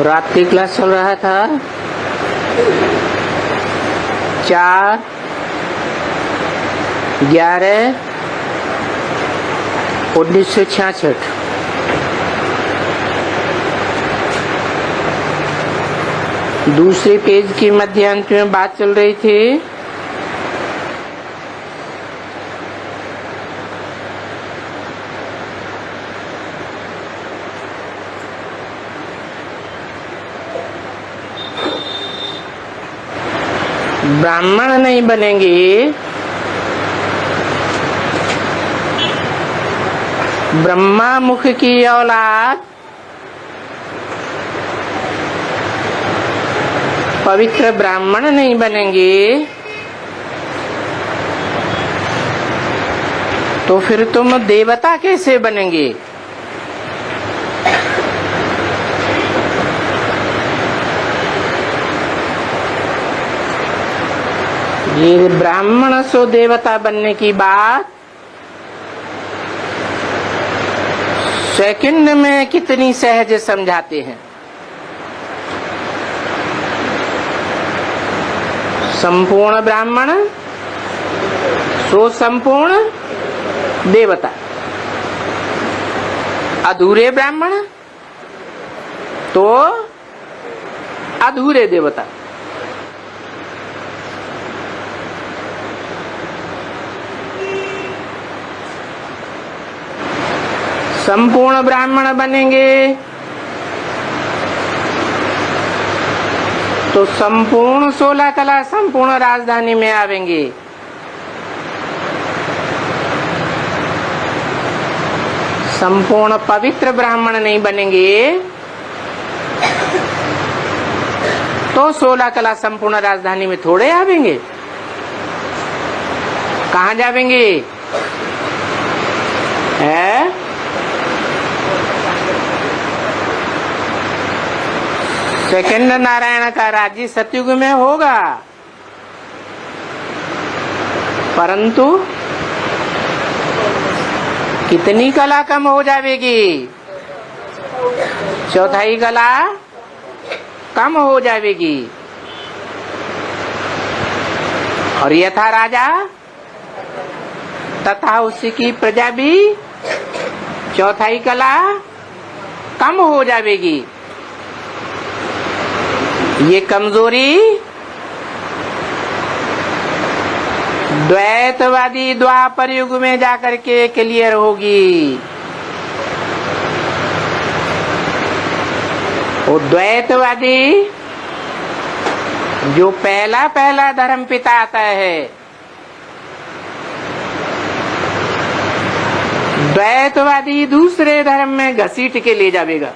रात की क्लास चल रहा था 4/11/1966। दूसरे पेज की मध्य अंत में बात चल रही थी ब्राह्मण नहीं बनेंगे, ब्रह्मा मुख की औलाद पवित्र ब्राह्मण नहीं बनेंगे, तो फिर तुम देवता कैसे बनेंगे? ये ब्राह्मण सो देवता बनने की बात सेकंड में कितनी सहज समझाते हैं। संपूर्ण ब्राह्मण सो संपूर्ण देवता, अधूरे ब्राह्मण तो अधूरे देवता। संपूर्ण ब्राह्मण बनेंगे तो संपूर्ण 16 कला संपूर्ण राजधानी में आवेंगे। संपूर्ण पवित्र ब्राह्मण नहीं बनेंगे तो 16 कला संपूर्ण राजधानी में थोड़े आवेंगे। कहाँ जावेंगे? है सेकंड नारायण का राज्य सतयुग में होगा, परंतु कितनी कला कम हो जाएगी? चौथाई कला कम हो जाएगी। और यथा राजा तथा उसकी प्रजा भी चौथाई कला कम हो जाएगी। ये कमजोरी द्वैतवादी द्वापर युग में जाकर के क्लियर होगी। वो द्वैतवादी जो पहला धर्म पिता आता है, द्वैतवादी दूसरे धर्म में घसीट के ले जाएगा।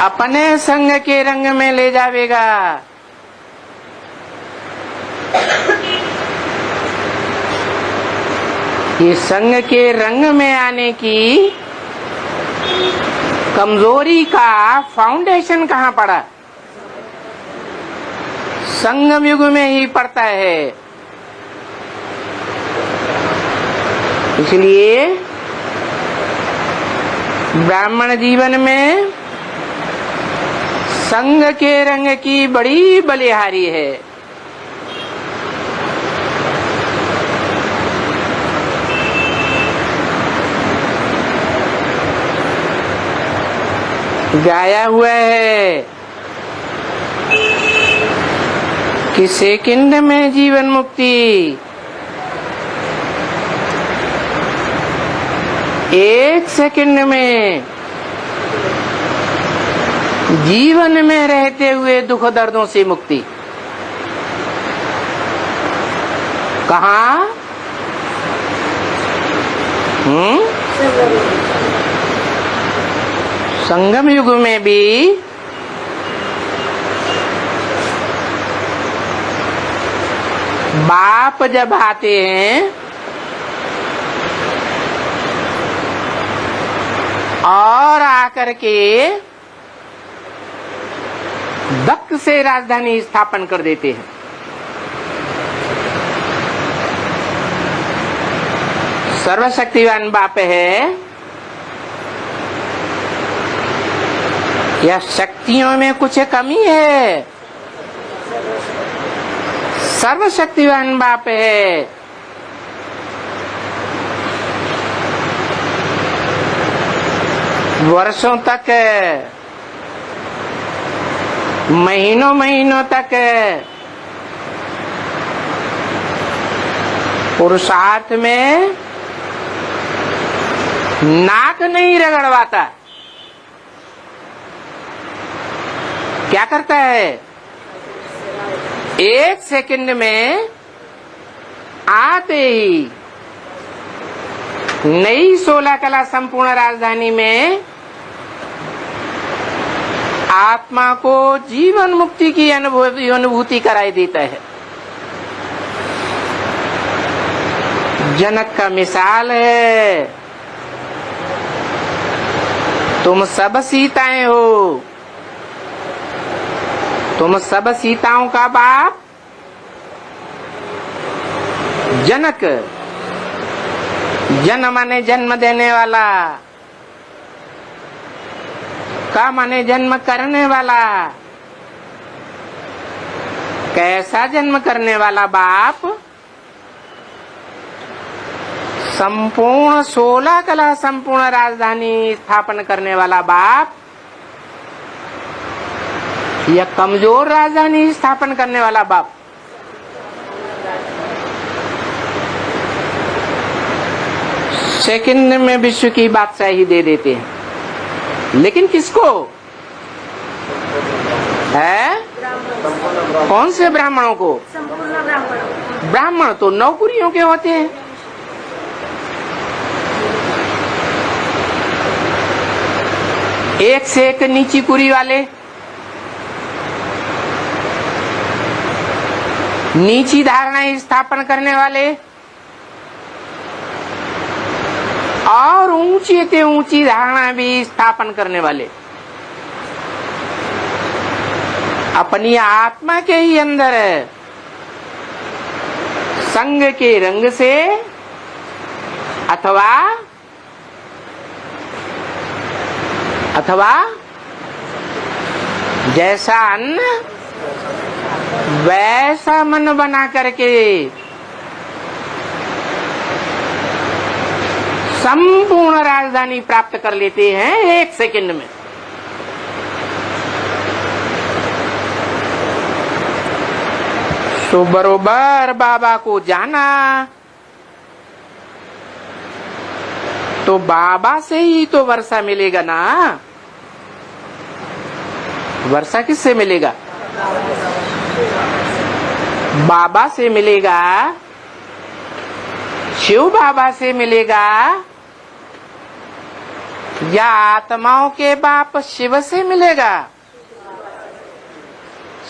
अपने संग के रंग में ले जावेगा। ये संग के रंग में आने की कमजोरी का फाउंडेशन कहाँ पड़ा? संगम युग में ही पड़ता है। इसलिए ब्राह्मण जीवन में संग के रंग की बड़ी बलिहारी है। गाया हुआ है कि सेकंड में जीवन मुक्ति, एक सेकंड में जीवन में रहते हुए दुख दर्दों से मुक्ति। कहाँ? संगम युग में भी बाप जब आते हैं और आकर के दक्ष से राजधानी स्थापन कर देते हैं। सर्वशक्तिवान बाप है, या शक्तियों में कुछ कमी है? सर्वशक्तिवान बाप है। वर्षों तक, महीनों महीनों तक पुरुषार्थ में नाक नहीं रगड़वाता। क्या करता है? 1 सेकंड में आते ही नई 16 कला संपूर्ण राजधानी में आत्मा को जीवन मुक्ति की अनुभूति कराई देता है। जनक का मिसाल है, तुम सब सीताएं हो, तुम सब सीताओं का बाप जनक। जन माने जन्म देने वाला, का माने जन्म करने वाला। कैसा जन्म करने वाला बाप? संपूर्ण 16 कला संपूर्ण राजधानी स्थापन करने वाला बाप या कमजोर राजधानी स्थापन करने वाला बाप? सेकंड में विश्व की बादशाही दे देते हैं, लेकिन किसको है? कौन से ब्राह्मणों को? ब्राह्मण तो नौकरियों के होते हैं। एक से एक नीची कुरी वाले, नीची धारणाएं स्थापन करने वाले और ऊंची से ऊंची धारणा भी स्थापन करने वाले, अपनी आत्मा के ही अंदर संग के रंग से अथवा जैसा अन्न वैसा मन बना करके संपूर्ण राजधानी प्राप्त कर लेते हैं 1 सेकंड में। तो बरोबर बाबा को जाना तो बाबा से ही तो वर्षा मिलेगा ना। वर्षा किससे मिलेगा? बाबा से मिलेगा, शिव बाबा से मिलेगा, या आत्माओं के बाप शिव से मिलेगा?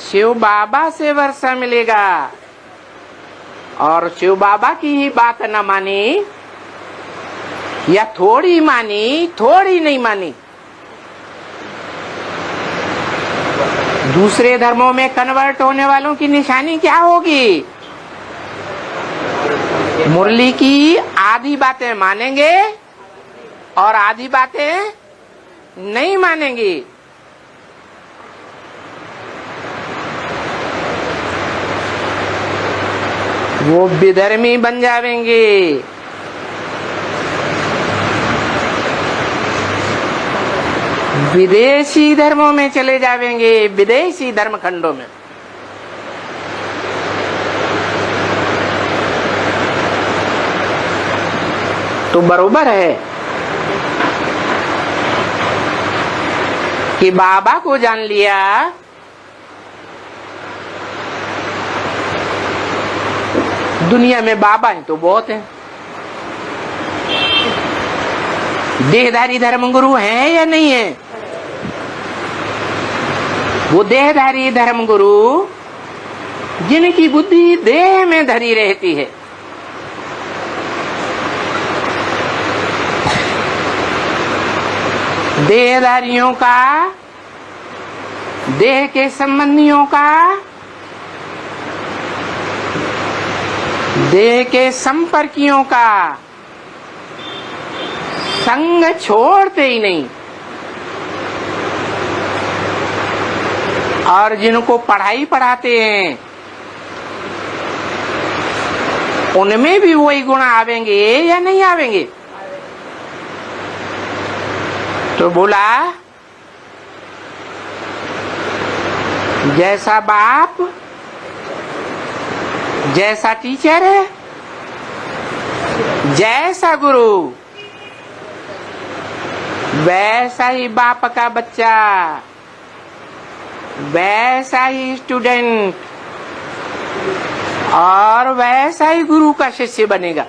शिव बाबा से वर्षा मिलेगा। और शिव बाबा की ही बात न मानी या थोड़ी मानी, थोड़ी नहीं मानी, दूसरे धर्मों में कन्वर्ट होने वालों की निशानी क्या होगी? मुरली की आधी बातें मानेंगे और आधी बातें नहीं मानेंगे। वो विधर्मी बन जाएंगे। विदेशी धर्मों में चले जाएंगे, विदेशी धर्म खंडों में। तो बरोबर है कि बाबा को जान लिया दुनिया में बाबा ही तो बहुत हैं। देहधारी धर्मगुरु हैं या नहीं है? वो देहधारी धर्मगुरु जिनकी बुद्धि देह में धरी रहती है, देहधारियों का, देह के संबंधियों का, देह के संपर्कियों का संग छोड़ते ही नहीं। और जिनको पढ़ाई पढ़ाते हैं उनमें भी वही गुण आवेंगे या नहीं आवेंगे? तो बोला जैसा बाप जैसा टीचर है, जैसा गुरु वैसा ही बाप का बच्चा, वैसा ही स्टूडेंट और वैसा ही गुरु का शिष्य बनेगा।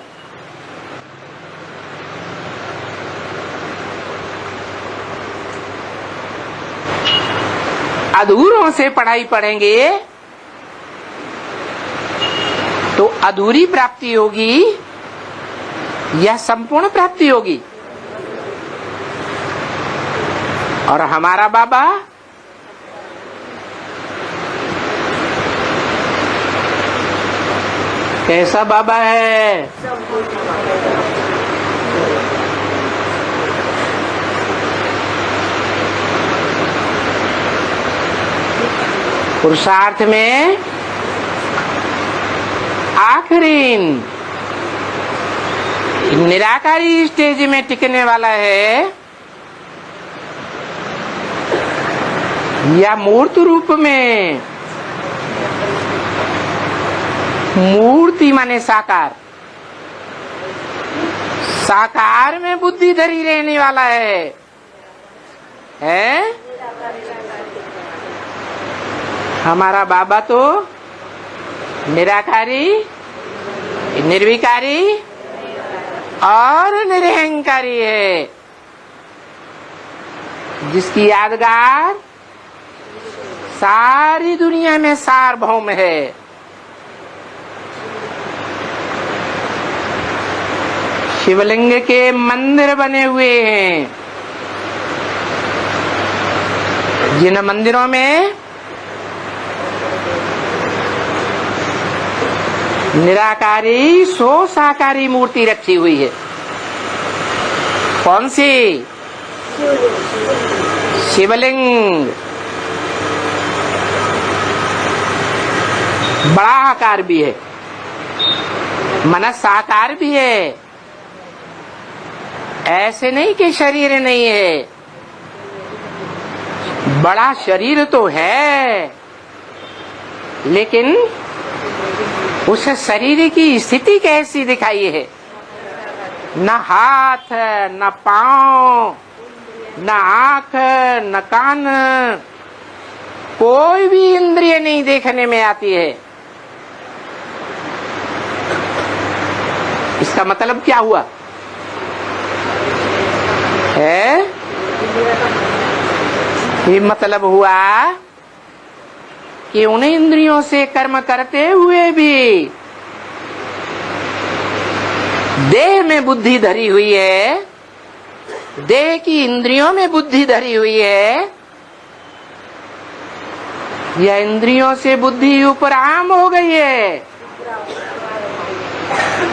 अधूरों से पढ़ाई पढ़ेंगे तो अधूरी प्राप्ति होगी या संपूर्ण प्राप्ति होगी? और हमारा बाबा कैसा बाबा है? पुरुषार्थ में आखिरी निराकारी स्टेज में टिकने वाला है या मूर्त रूप में? मूर्ति माने साकार, साकार में बुद्धि धरी रहने वाला है? हमारा बाबा तो निराकारी, निर्विकारी और निरहंकारी है, जिसकी यादगार सारी दुनिया में सार्वभौम है। शिवलिंग के मंदिर बने हुए हैं, जिन मंदिरों में निराकारी सो साकारी मूर्ति रखी हुई है। कौन सी? शिवलिंग। बड़ा आकार भी है, मन साकार भी है। ऐसे नहीं कि शरीर नहीं है, बड़ा शरीर तो है, लेकिन उस शरीर की स्थिति कैसी दिखाई है? न हाथ, न पांव, न आंख, न कान, कोई भी इंद्रिय नहीं देखने में आती है। इसका मतलब क्या हुआ है? ये मतलब हुआ कि उन इंद्रियों से कर्म करते हुए भी देह में बुद्धि धरी हुई है, देह की इंद्रियों में बुद्धि धरी हुई है। यह इंद्रियों से बुद्धि उपराम हो गई है,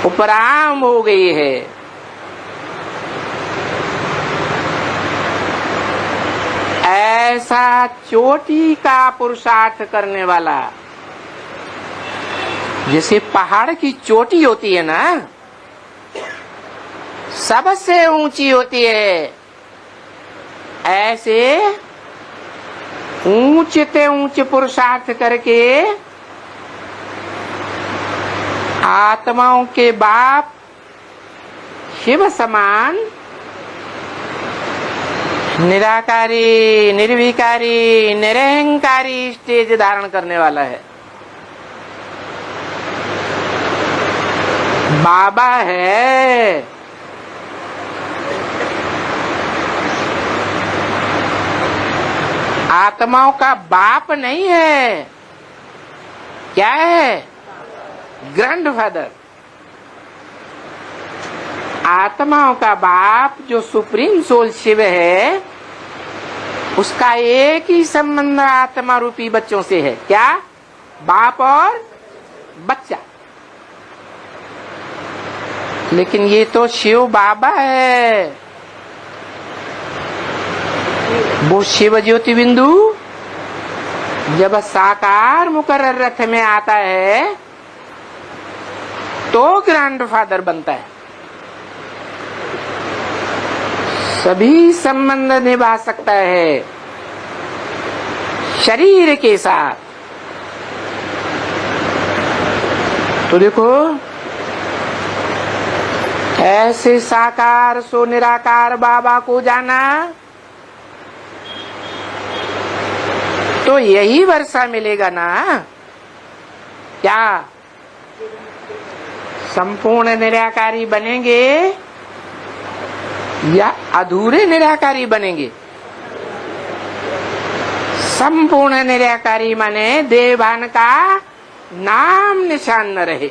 उपराम हो गई है। ऐसा चोटी का पुरुषार्थ करने वाला, जैसे पहाड़ की चोटी होती है ना, सबसे ऊंची होती है, ऐसे ऊंचे ऊंचे पुरुषार्थ करके आत्माओं के बाप शिव समान निराकारी, निर्विकारी, निरहंकारी स्टेज धारण करने वाला है। बाबा है। आत्माओं का बाप नहीं है। क्या है? ग्रैंडफादर। आत्माओं का बाप जो सुप्रीम सोल शिव है, उसका एक ही संबंध आत्मा रूपी बच्चों से है। क्या? बाप और बच्चा। लेकिन ये तो शिव बाबा है, वो शिव ज्योति बिंदु जब साकार मुकर्रर रथ में आता है तो ग्रैंडफादर बनता है, सभी संबंध निभा सकता है शरीर के साथ। तो देखो, ऐसे साकार सो निराकार बाबा को जाना तो यही वर्षा मिलेगा ना। क्या संपूर्ण निराकारी बनेंगे या अधूरे निराकारी बनेंगे? संपूर्ण निराकारी माने देवान का नाम निशान न रहे।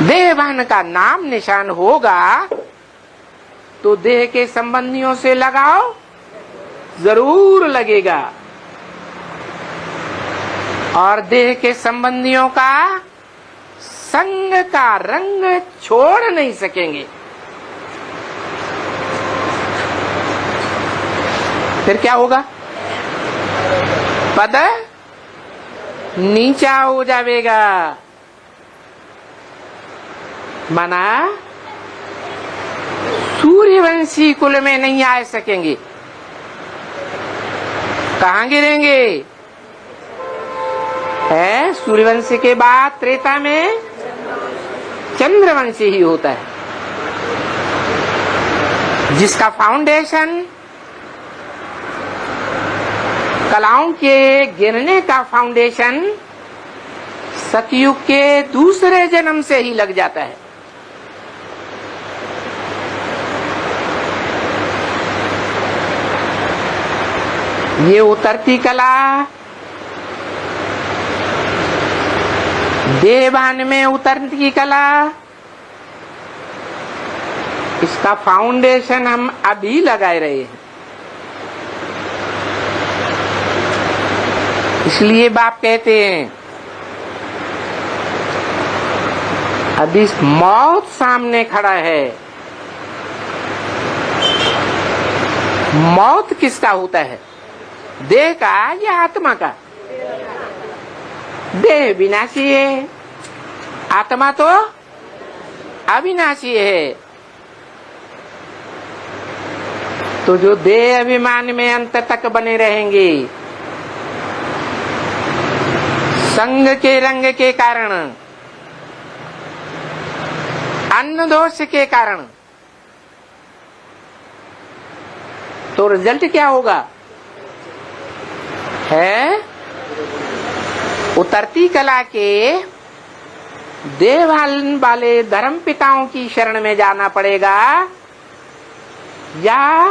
देवान का नाम निशान होगा तो देह के संबंधियों से लगाव जरूर लगेगा, और देह के संबंधियों का संग का रंग छोड़ नहीं सकेंगे। फिर क्या होगा? पद नीचा हो जाएगा। माना सूर्यवंशी कुल में नहीं आ सकेंगे। कहाँ गिरेंगे? है सूर्यवंशी के बाद त्रेता में चंद्रवंशी ही होता है, जिसका फाउंडेशन कलाओं के गिरने का फाउंडेशन सतयुग के दूसरे जन्म से ही लग जाता है। ये उतरती कला देवान में उतरती कला, इसका फाउंडेशन हम अभी लगाए रहे हैं। इसलिए बाप कहते हैं अभी मौत सामने खड़ा है। मौत किसका होता है? देह का या आत्मा का? देह विनाशी है, आत्मा तो अविनाशी है। तो जो देह अभिमान में अंत तक बने रहेंगे, संग के रंग के कारण, अन्न दोष के कारण, तो रिजल्ट क्या होगा? है उतरती कला के देवान वाले धर्म पिताओं की शरण में जाना पड़ेगा, या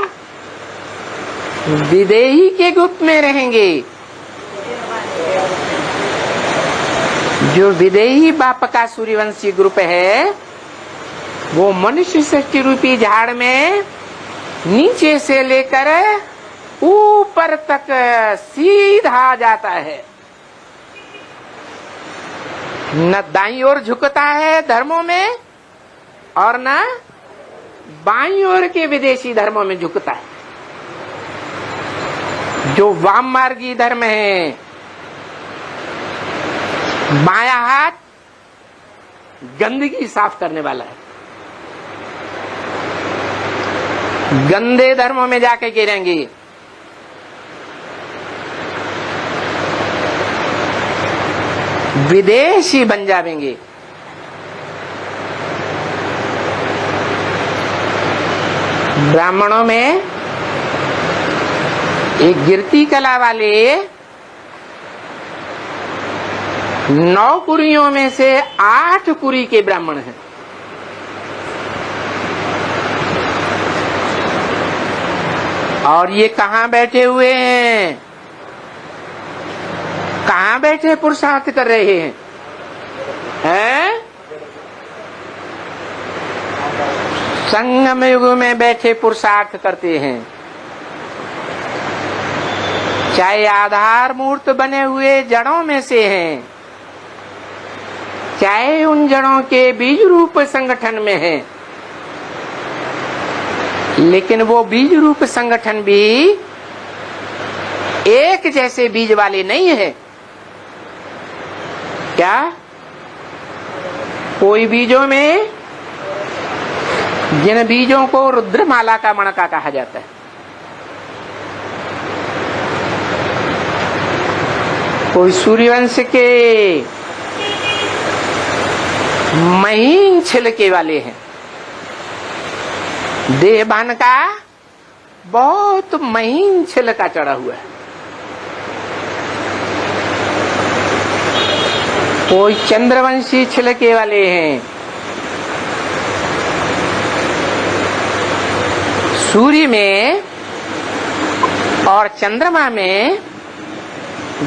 विदेही के गुप्त में रहेंगे। जो विदेही बाप का सूर्यवंशी ग्रुप है वो मनुष्य सृष्टि रूपी झाड़ में नीचे से लेकर ऊपर तक सीधा जाता है, न दाईं ओर झुकता है धर्मों में और न बाईं ओर के विदेशी धर्मों में झुकता है। जो वाम मार्गी धर्म है, बायां हाथ गंदगी साफ करने वाला है, गंदे धर्मों में जाके गिरेंगे। विदेशी बन जाएंगे। ब्राह्मणों में एक गिरती कला वाले 9 कुरियों में से 8 कुरी के ब्राह्मण हैं। और ये कहाँ बैठे हुए हैं? कहाँ बैठे पुरुषार्थ कर रहे हैं? हैं? संगम युग में बैठे पुरुषार्थ करते हैं। चाहे आधार मूर्त बने हुए जड़ों में से हैं, चाहे उन जड़ों के बीज रूप संगठन में हैं, लेकिन वो बीज रूप संगठन भी एक जैसे बीज वाले नहीं है। क्या? कोई बीजों में, जिन बीजों को रुद्रमाला का मणका कहा जाता है, कोई सूर्यवंश के महीन छिलके वाले हैं, देहबान का बहुत महीन छिलका चढ़ा हुआ है। कोई चंद्रवंशी छिलके वाले हैं। सूर्य में और चंद्रमा में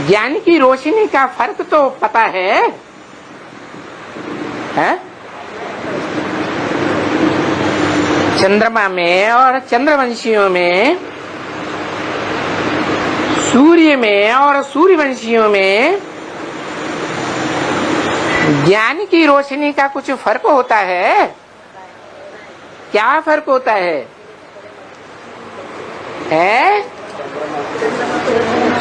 ज्ञान की रोशनी का फर्क तो पता है? चंद्रमा में और चंद्रवंशियों में, सूर्य में और सूर्यवंशियों में ज्ञान की रोशनी का कुछ फर्क होता है? क्या फर्क होता है?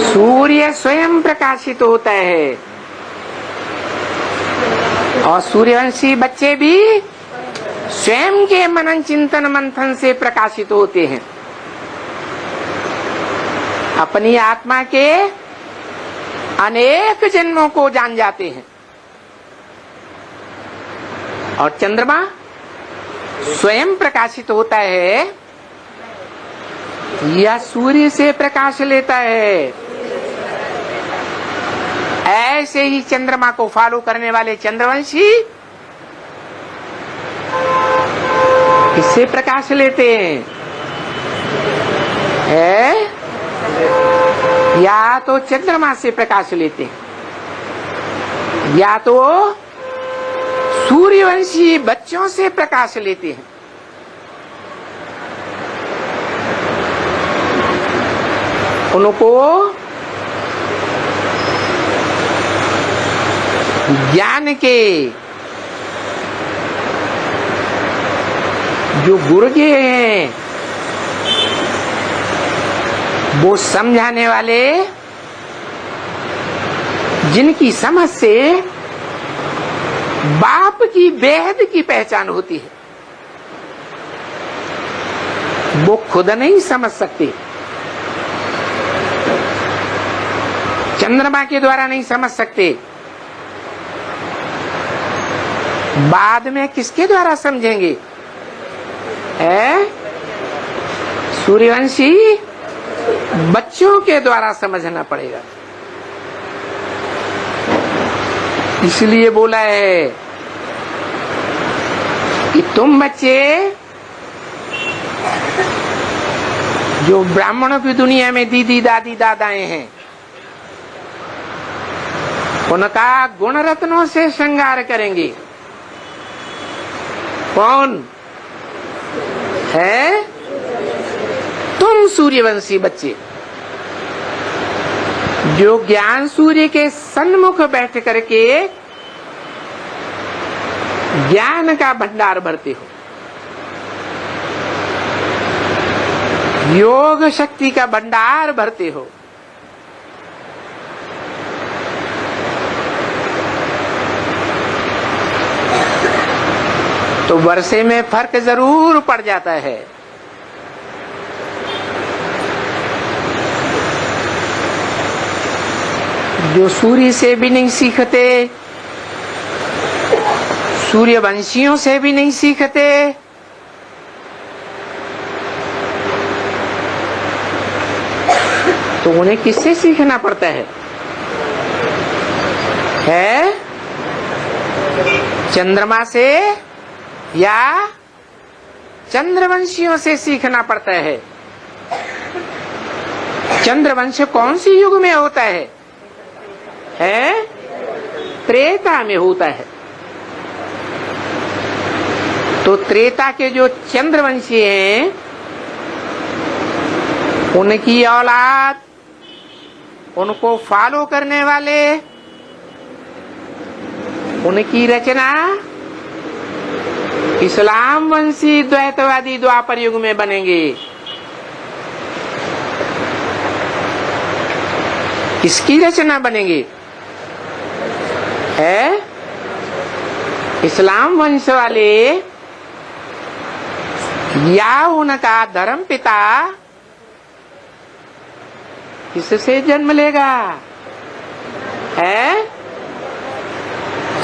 सूर्य स्वयं प्रकाशित होता है और सूर्यवंशी बच्चे भी स्वयं के मनन चिंतन मंथन से प्रकाशित होते हैं, अपनी आत्मा के अनेक जन्मों को जान जाते हैं। और चंद्रमा स्वयं प्रकाशित होता है या सूर्य से प्रकाश लेता है? ऐसे ही चंद्रमा को फॉलो करने वाले चंद्रवंशी किससे प्रकाश लेते हैं? या तो चंद्रमा से प्रकाश लेते हैं या तो सूर्यवंशी बच्चों से प्रकाश लेते हैं। उनको ज्ञान के जो गुरुजी हैं, वो समझाने वाले, जिनकी समझ से बाप की बेहद की पहचान होती है, वो खुद नहीं समझ सकते, चंद्रमा के द्वारा नहीं समझ सकते, बाद में किसके द्वारा समझेंगे? सूर्यवंशी बच्चों के द्वारा समझना पड़ेगा। इसलिए बोला है कि तुम बच्चे जो ब्राह्मणों की दुनिया में दीदी दादी दादाएं हैं, उनका गुण रत्नों से श्रृंगार करेंगे। कौन है? तुम सूर्यवंशी बच्चे जो ज्ञान सूर्य के सन्मुख बैठ करके ज्ञान का भंडार भरते हो, योग शक्ति का भंडार भरते हो। तो वर्षे में फर्क जरूर पड़ जाता है। जो सूर्य से भी नहीं सीखते, सूर्यवंशियों से भी नहीं सीखते, तो उन्हें किससे सीखना पड़ता है? चंद्रमा से या चंद्रवंशियों से सीखना पड़ता है। चंद्रवंश कौन सी युग में होता है? त्रेता में होता है। तो त्रेता के जो चंद्रवंशी हैं, उनकी औलाद, उनको फॉलो करने वाले, उनकी रचना इस्लाम वंशी द्वैतवादी द्वापर युग में बनेंगे। किसकी रचना बनेंगे? है इस्लाम वंश वाले या उनका धर्म पिता किससे जन्म लेगा? है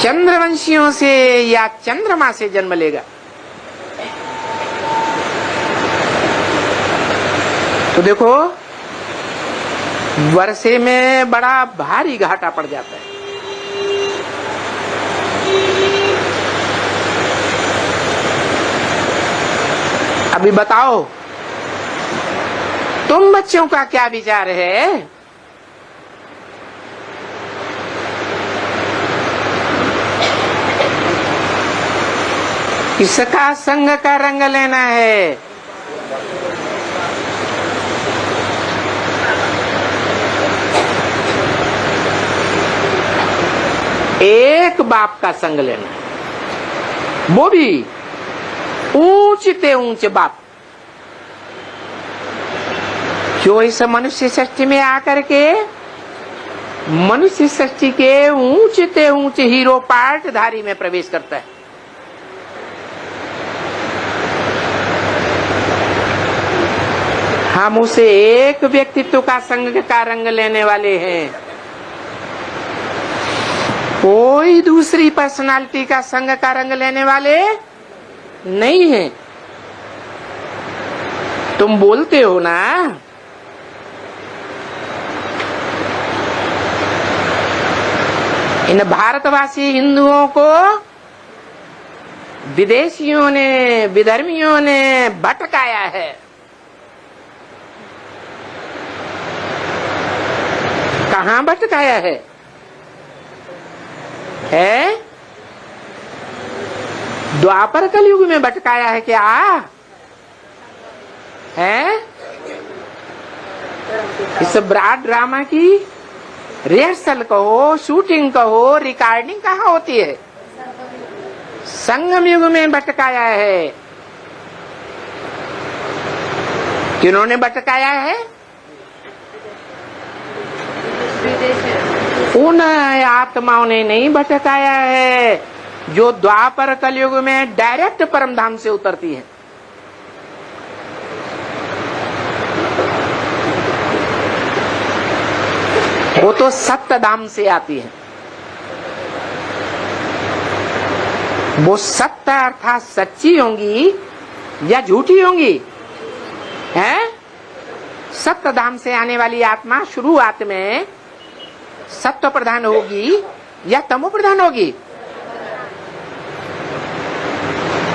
चंद्रवंशियों से या चंद्रमा से जन्म लेगा? तो देखो वर्षे में बड़ा भारी घाटा पड़ जाता है। अभी बताओ तुम बच्चों का क्या विचार है? किसका संग का रंग लेना है? एक बाप का संग लेना है, वो भी ऊंचते ऊंचे बाप, जो इस मनुष्य सृष्टि में आकर के मनुष्य सृष्टि के ऊंचते ऊंचे हीरो पार्टधारी में प्रवेश करता है। हम उसे एक व्यक्तित्व का संग का रंग लेने वाले हैं, कोई दूसरी पर्सनालिटी का संग का रंग लेने वाले नहीं है। तुम बोलते हो ना इन भारतवासी हिंदुओं को विदेशियों ने विधर्मियों ने भटकाया है। कहां भटकाया है? द्वापर कलयुग में भटकाया है क्या? है इस ब्रॉड ड्रामा की रिहर्सल कहो, शूटिंग कहो, रिकॉर्डिंग कहाँ होती है? संगम युग में भटकाया है। किन्होंने भटकाया है? उन आत्माओं ने नहीं भटकाया है जो द्वापर कलयुग में डायरेक्ट परमधाम से उतरती है। वो तो सत्यधाम से आती है। वो सत्य अर्थात सच्ची होंगी या झूठी होंगी? है सत्यधाम से आने वाली आत्मा शुरुआत में सत्व प्रधान होगी या तमो प्रधान होगी?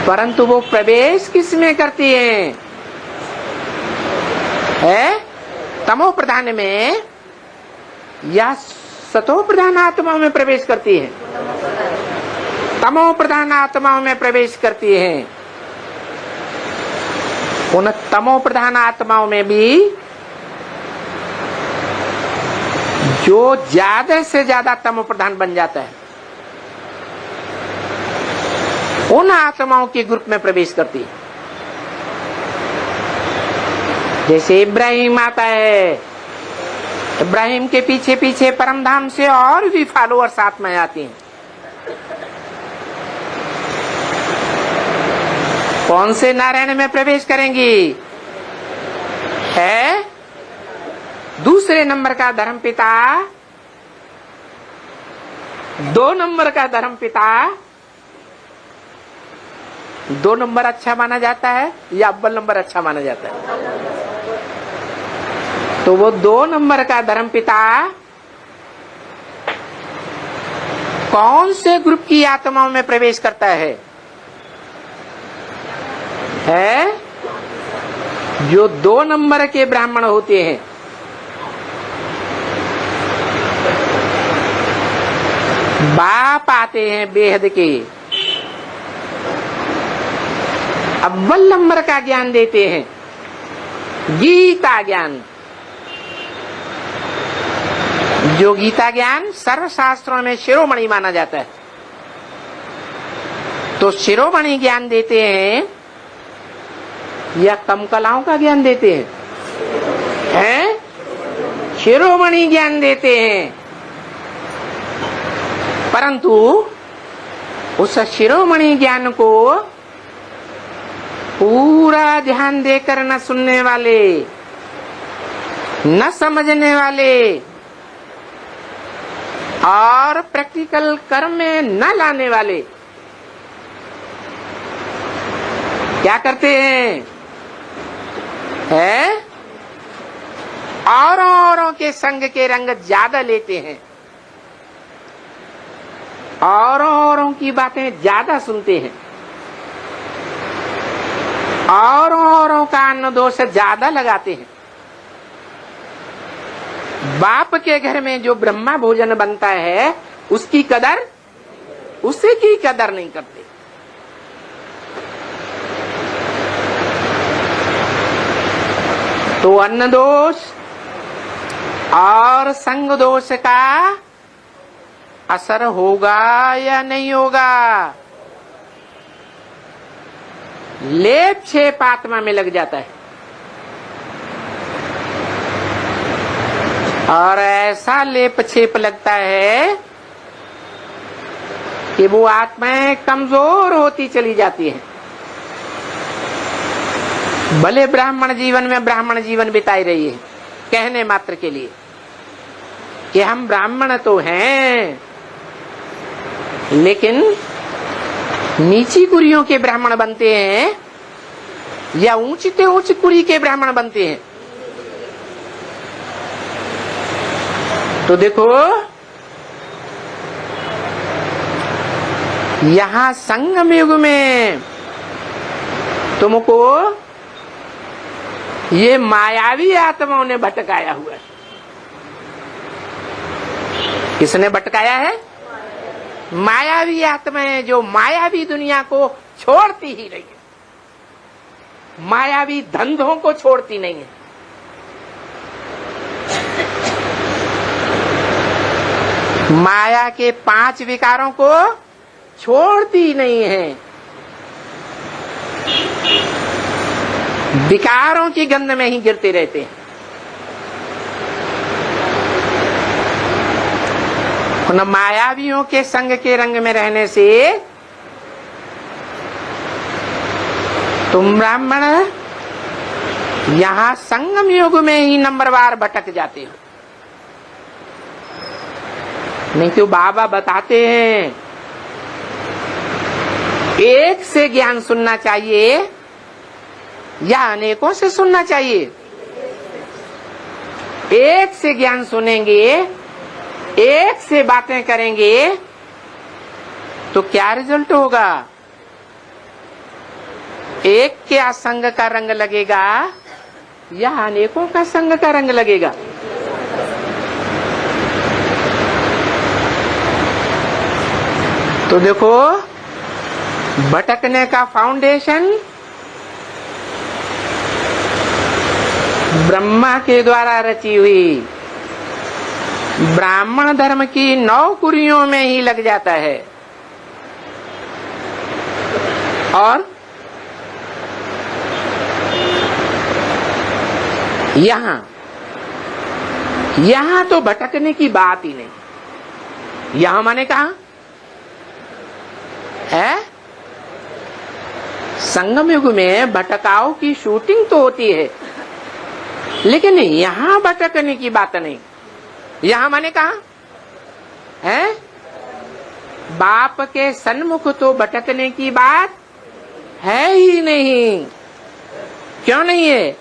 परंतु वो प्रवेश किस में करती है? तमो प्रधान में या सतो प्रधान आत्माओं में प्रवेश करती है? तमो प्रधान आत्माओं में प्रवेश करती है। उन तमो प्रधान आत्माओं में भी जो ज्यादा से ज्यादा तमो प्रधान बन जाता है उन आत्माओं के ग्रुप में प्रवेश करती है। जैसे इब्राहिम आता है, इब्राहिम के पीछे पीछे परमधाम से और भी फॉलोअर साथ में आती हैं। कौन से नारायण में प्रवेश करेंगी? है दूसरे नंबर का धर्मपिता, 2 नंबर का धर्मपिता। 2 नंबर अच्छा माना जाता है या अव्वल नंबर अच्छा माना जाता है? तो वो 2 नंबर का धर्मपिता कौन से ग्रुप की आत्माओं में प्रवेश करता है? जो 2 नंबर के ब्राह्मण होते हैं। बाप आते हैं बेहद के, अव्वल नंबर का ज्ञान देते हैं, गीता ज्ञान। जो गीता ज्ञान सर्वशास्त्रों में शिरोमणि माना जाता है। तो शिरोमणि ज्ञान देते हैं या कम कलाओं का ज्ञान देते हैं? शिरोमणि ज्ञान देते हैं, परंतु उस शिरोमणि ज्ञान को पूरा ध्यान देकर न सुनने वाले, न समझने वाले और प्रैक्टिकल कर्म में न लाने वाले क्या करते हैं? औरों के संग के रंग ज्यादा लेते हैं, औरों की बातें ज्यादा सुनते हैं, औरों का अन्न दोष ज्यादा लगाते हैं। बाप के घर में जो ब्रह्मा भोजन बनता है उसकी कदर, उसी की कदर नहीं करते। तो अन्न दोष और संग दोष का असर होगा या नहीं होगा? लेप छेप आत्मा में लग जाता है और ऐसा लेप छेप लगता है कि वो आत्माएं कमजोर होती चली जाती हैं। भले ब्राह्मण जीवन में ब्राह्मण जीवन बिताई रही है, कहने मात्र के लिए कि हम ब्राह्मण तो हैं, लेकिन नीची कुरियों के ब्राह्मण बनते हैं या ऊंची उच्च कुरी के ब्राह्मण बनते हैं। तो देखो यहां संगम युग में तुमको ये मायावी आत्माओं ने भटकाया हुआ है। किसने भटकाया है? मायावी आत्माएं, जो मायावी दुनिया को छोड़ती ही नहीं है, मायावी धंधों को छोड़ती नहीं है। माया के 5 विकारों को छोड़ती नहीं है, विकारों की गंध में ही गिरते रहते हैं। उन मायावियों के संग के रंग में रहने से तुम ब्राह्मण यहां संगम युग में ही नंबरवार भटक जाते हो। नहीं तो बाबा बताते हैं एक से ज्ञान सुनना चाहिए या अनेकों से सुनना चाहिए? एक से ज्ञान सुनेंगे, एक से बातें करेंगे तो क्या रिजल्ट होगा? एक के संग का रंग लगेगा या अनेकों का संग का रंग लगेगा? तो देखो भटकने का फाउंडेशन ब्रह्मा के द्वारा रची हुई ब्राह्मण धर्म की 9 कुरियों में ही लग जाता है। और यहां तो भटकने की बात ही नहीं। यहां माने कहा है? संगम युग में भटकाव की शूटिंग तो होती है, लेकिन यहां भटकने की बात नहीं। यहां माने कहा है? बाप के सन्मुख तो भटकने की बात है ही नहीं। क्यों नहीं है?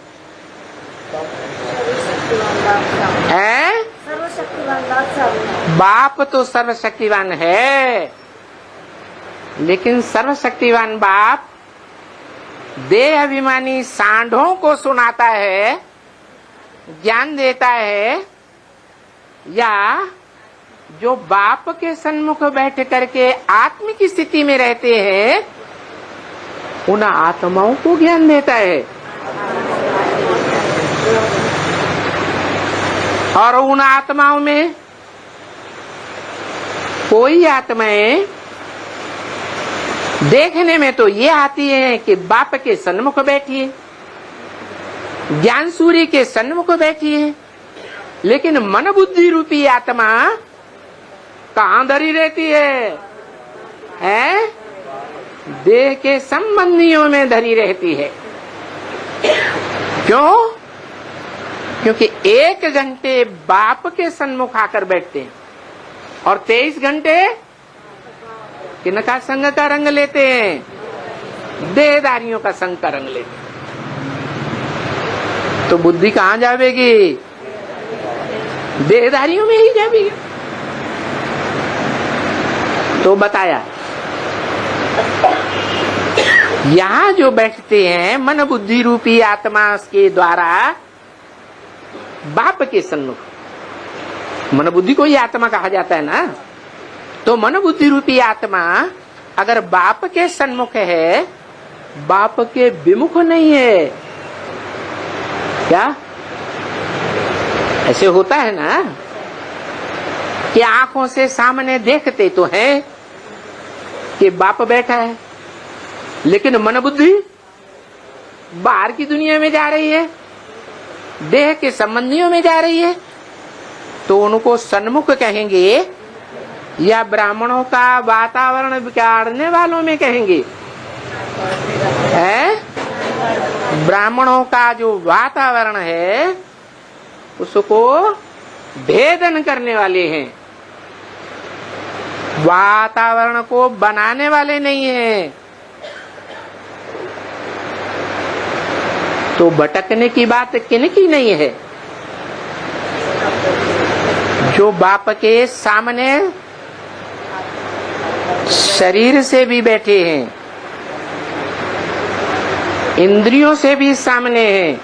बाप तो सर्वशक्तिवान है, लेकिन सर्वशक्तिवान बाप देह अभिमानी सांढों को सुनाता है, ज्ञान देता है, या जो बाप के सन्मुख बैठ करके आत्मिक स्थिति में रहते हैं उन आत्माओं को ज्ञान देता है। और उन आत्माओं में कोई आत्माएं देखने में तो ये आती है कि बाप के सन्मुख बैठी है, ज्ञान सूर्य के सन्मुख बैठी है, लेकिन मन बुद्धि रूपी आत्मा कहां धरी रहती है? देह के संबंधियों में धरी रहती है। क्यों? क्योंकि 1 घंटे बाप के सन्मुख आकर बैठते हैं और 23 घंटे किनका संग का रंग लेते हैं? देहधारियों का संग का रंग लेते हैं। तो बुद्धि कहां जावेगी? देहधारियों में ही जावेगी। तो बताया यहां जो बैठते हैं मन बुद्धि रूपी आत्मा के द्वारा बाप के सन्मुख, मन बुद्धि को ही आत्मा कहा जाता है ना। तो मन बुद्धि रूपी आत्मा अगर बाप के सन्मुख है, बाप के विमुख नहीं है। क्या ऐसे होता है ना कि आंखों से सामने देखते तो है कि बाप बैठा है, लेकिन मन बुद्धि बाहर की दुनिया में जा रही है, देह के संबंधियों में जा रही है। तो उनको सन्मुख कहेंगे या ब्राह्मणों का वातावरण बिगाड़ने वालों में कहेंगे? ब्राह्मणों का जो वातावरण है उसको भेदन करने वाले हैं, वातावरण को बनाने वाले नहीं हैं। तो भटकने की बात किनकी नहीं है? जो बाप के सामने शरीर से भी बैठे हैं, इंद्रियों से भी सामने हैं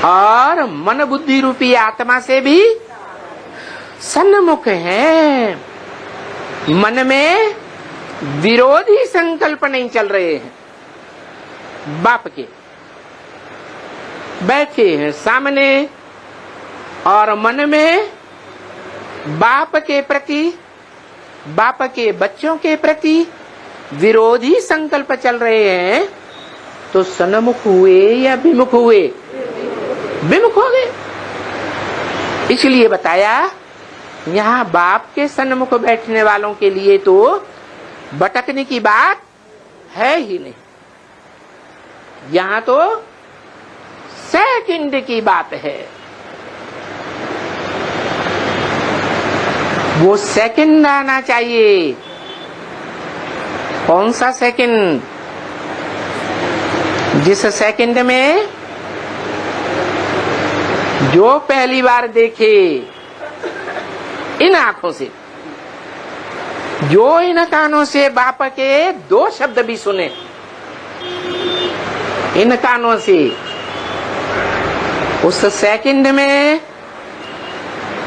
और मन बुद्धि रूपी आत्मा से भी सन्मुख हैं। मन में विरोधी संकल्प नहीं चल रहे हैं। बाप के बैठे हैं सामने और मन में बाप के प्रति, बाप के बच्चों के प्रति विरोधी संकल्प चल रहे हैं। तो सन्मुख हुए या विमुख हुए? विमुख हो गए। इसलिए बताया यहाँ बाप के सन्मुख बैठने वालों के लिए तो भटकने की बात है ही नहीं। यहाँ तो सेकंड की बात है। वो सेकंड आना चाहिए। कौन सा सेकंड? जिस सेकंड में जो पहली बार देखे इन आंखों से, जो इन कानों से बाप के 2 शब्द भी सुने, इन कानों से, उस सेकंड में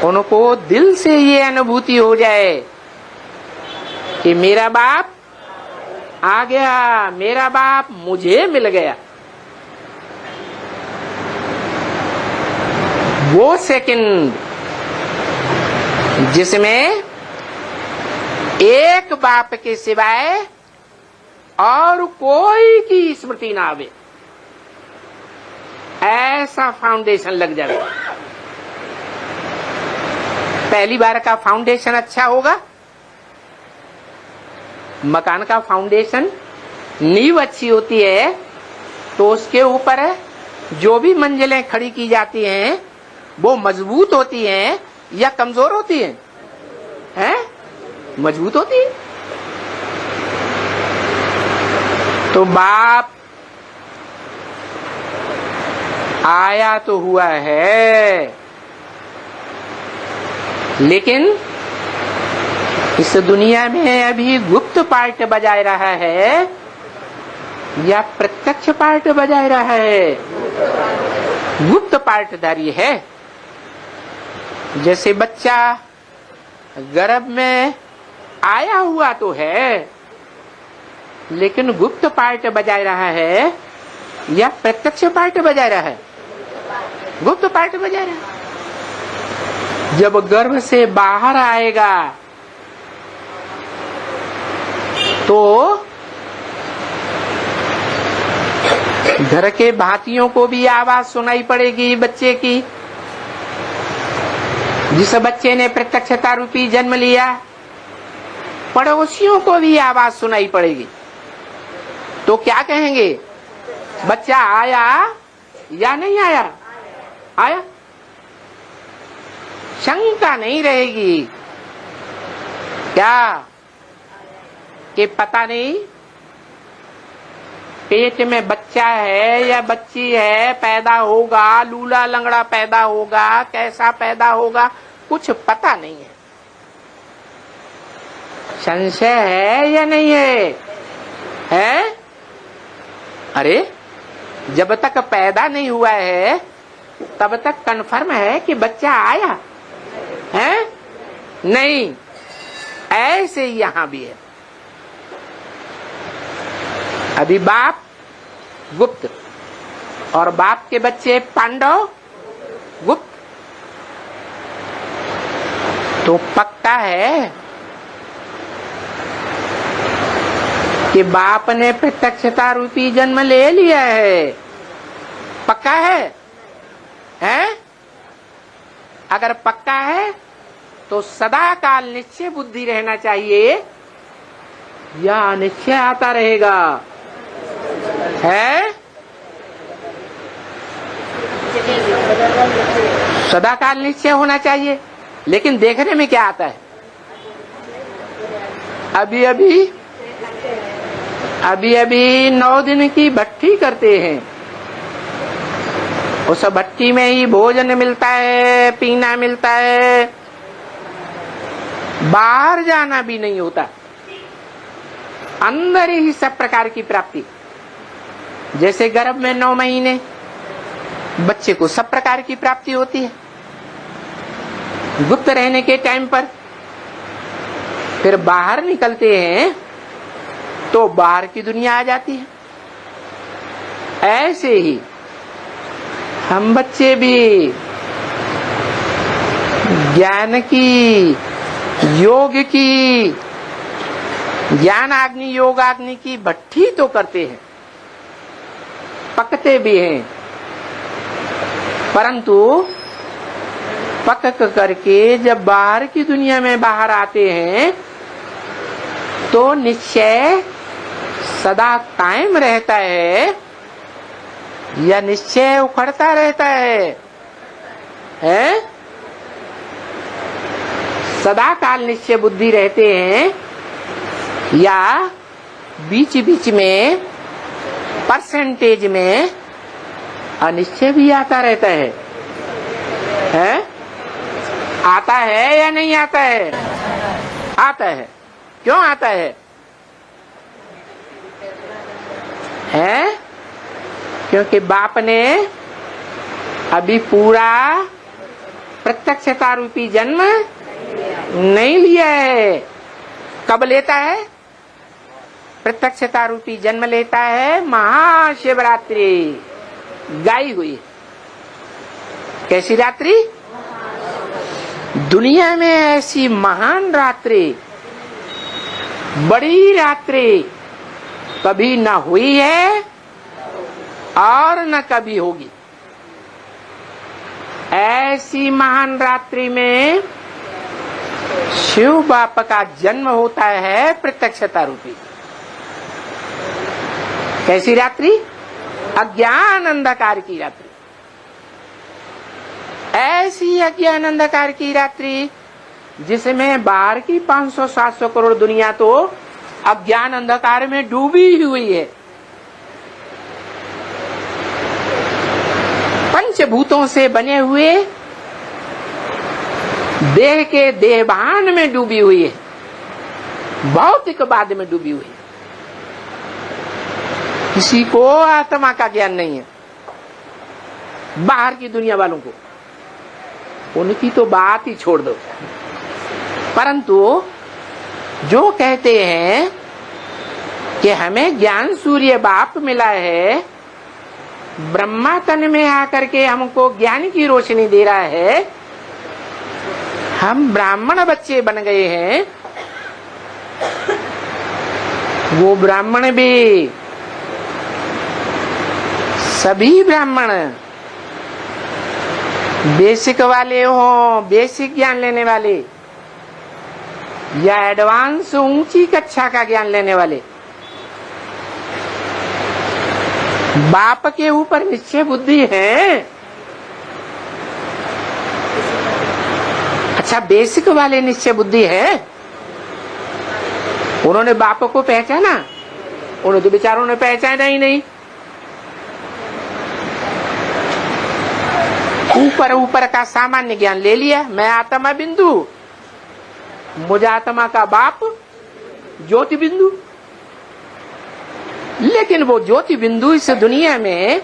उनको दिल से ये अनुभूति हो जाए कि मेरा बाप आ गया, मेरा बाप मुझे मिल गया। वो सेकंड जिसमें एक बाप के सिवाय और कोई की स्मृति ना आवे, ऐसा फाउंडेशन लग जाए। पहली बार का फाउंडेशन अच्छा होगा। मकान का फाउंडेशन, नींव अच्छी होती है तो उसके ऊपर जो भी मंजिलें खड़ी की जाती हैं वो मजबूत होती हैं या कमजोर होती हैं? मजबूत होती है। तो बाप आया तो हुआ है, लेकिन इस दुनिया में अभी गुप्त पार्ट बजाय रहा है या प्रत्यक्ष पार्ट बजाय रहा है? गुप्त पार्टधारी है। जैसे बच्चा गर्भ में आया हुआ तो है, लेकिन गुप्त पार्ट बजाय रहा है या प्रत्यक्ष पार्ट बजाय रहा है? गुप्त पार्ट बजाय रहा है। जब गर्भ से बाहर आएगा तो घर के भातियों को भी आवाज सुनाई पड़ेगी बच्चे की, जिस बच्चे ने प्रत्यक्षता रूपी जन्म लिया, पड़ोसियों को भी आवाज सुनाई पड़ेगी तो क्या कहेंगे? बच्चा आया या नहीं आया? आया। शंका नहीं रहेगी क्या कि पता नहीं पेट में बच्चा है या बच्ची है, पैदा होगा, लूला लंगड़ा पैदा होगा, कैसा पैदा होगा, कुछ पता नहीं है। संशय है या नहीं है? है? अरे जब तक पैदा नहीं हुआ है तब तक कन्फर्म है कि बच्चा आया है? नहीं। ऐसे ही यहां भी है। अभी बाप गुप्त और बाप के बच्चे पांडव गुप्त, तो पक्का है कि बाप ने प्रत्यक्षता रूपी जन्म ले लिया है। पक्का है? हैं? अगर पक्का है तो सदा काल निश्चय बुद्धि रहना चाहिए या अनिश्चय आता रहेगा? है? सदा काल निश्चय होना चाहिए। लेकिन देखने में क्या आता है? अभी 9 दिन की भट्टी करते हैं, उस भट्टी में ही भोजन मिलता है, पीना मिलता है, बाहर जाना भी नहीं होता, अंदर ही सब प्रकार की प्राप्ति। जैसे गर्भ में 9 महीने बच्चे को सब प्रकार की प्राप्ति होती है, गुप्त रहने के टाइम पर फिर बाहर निकलते हैं तो बाहर की दुनिया आ जाती है। ऐसे ही हम बच्चे भी ज्ञान की, योग की, ज्ञान अग्नि, योग अग्नि की भट्टी तो करते हैं, पकते भी हैं, परंतु पक करके जब बाहर की दुनिया में बाहर आते हैं तो निश्चय सदा कायम रहता है या निश्चय उखड़ता रहता है? हैं? सदा काल निश्चय बुद्धि रहते हैं या बीच बीच में परसेंटेज में अनिश्चय भी आता रहता है? हैं? आता है या नहीं आता है? आता है। क्यों आता है? हैं? क्योंकि बाप ने अभी पूरा प्रत्यक्षता रूपी जन्म नहीं लिया है। कब लेता है? प्रत्यक्षता रूपी जन्म लेता है महाशिवरात्रि गाई हुई। कैसी रात्रि? दुनिया में ऐसी महान रात्रि, बड़ी रात्रि कभी न हुई है और न कभी होगी। ऐसी महान रात्रि में शिव बाप का जन्म होता है प्रत्यक्षता रूपी। कैसी रात्रि? अज्ञान अंधकार की रात्रि। ऐसी अज्ञान अंधकार की रात्रि जिसमें बाहर की 500-700 करोड़ दुनिया तो अज्ञान अंधकार में डूबी हुई है, पंचभूतों से बने हुए देह के देहभान में डूबी हुई है, भौतिकवाद में डूबी हुई है। किसी को आत्मा का ज्ञान नहीं है। बाहर की दुनिया वालों को, उनकी तो बात ही छोड़ दो। परंतु जो कहते हैं कि हमें ज्ञान सूर्य बाप मिला है, ब्रह्मा तन में आकर के हमको ज्ञान की रोशनी दे रहा है, हम ब्राह्मण बच्चे बन गए हैं, वो ब्राह्मण भी, सभी ब्राह्मण बेसिक वाले हो, बेसिक ज्ञान लेने वाले, या एडवांस ऊंची कक्षा का ज्ञान लेने वाले, बाप के ऊपर निश्चय बुद्धि है। अच्छा, बेसिक वाले निश्चय बुद्धि है, उन्होंने बाप को पहचाना? उन्होंने तो बेचारों ने पहचाना ही नहीं। ऊपर ऊपर का सामान्य ज्ञान ले लिया, मैं आत्मा बिंदु, मुझे आत्मा का बाप ज्योति बिंदु। लेकिन वो ज्योति बिंदु इस दुनिया में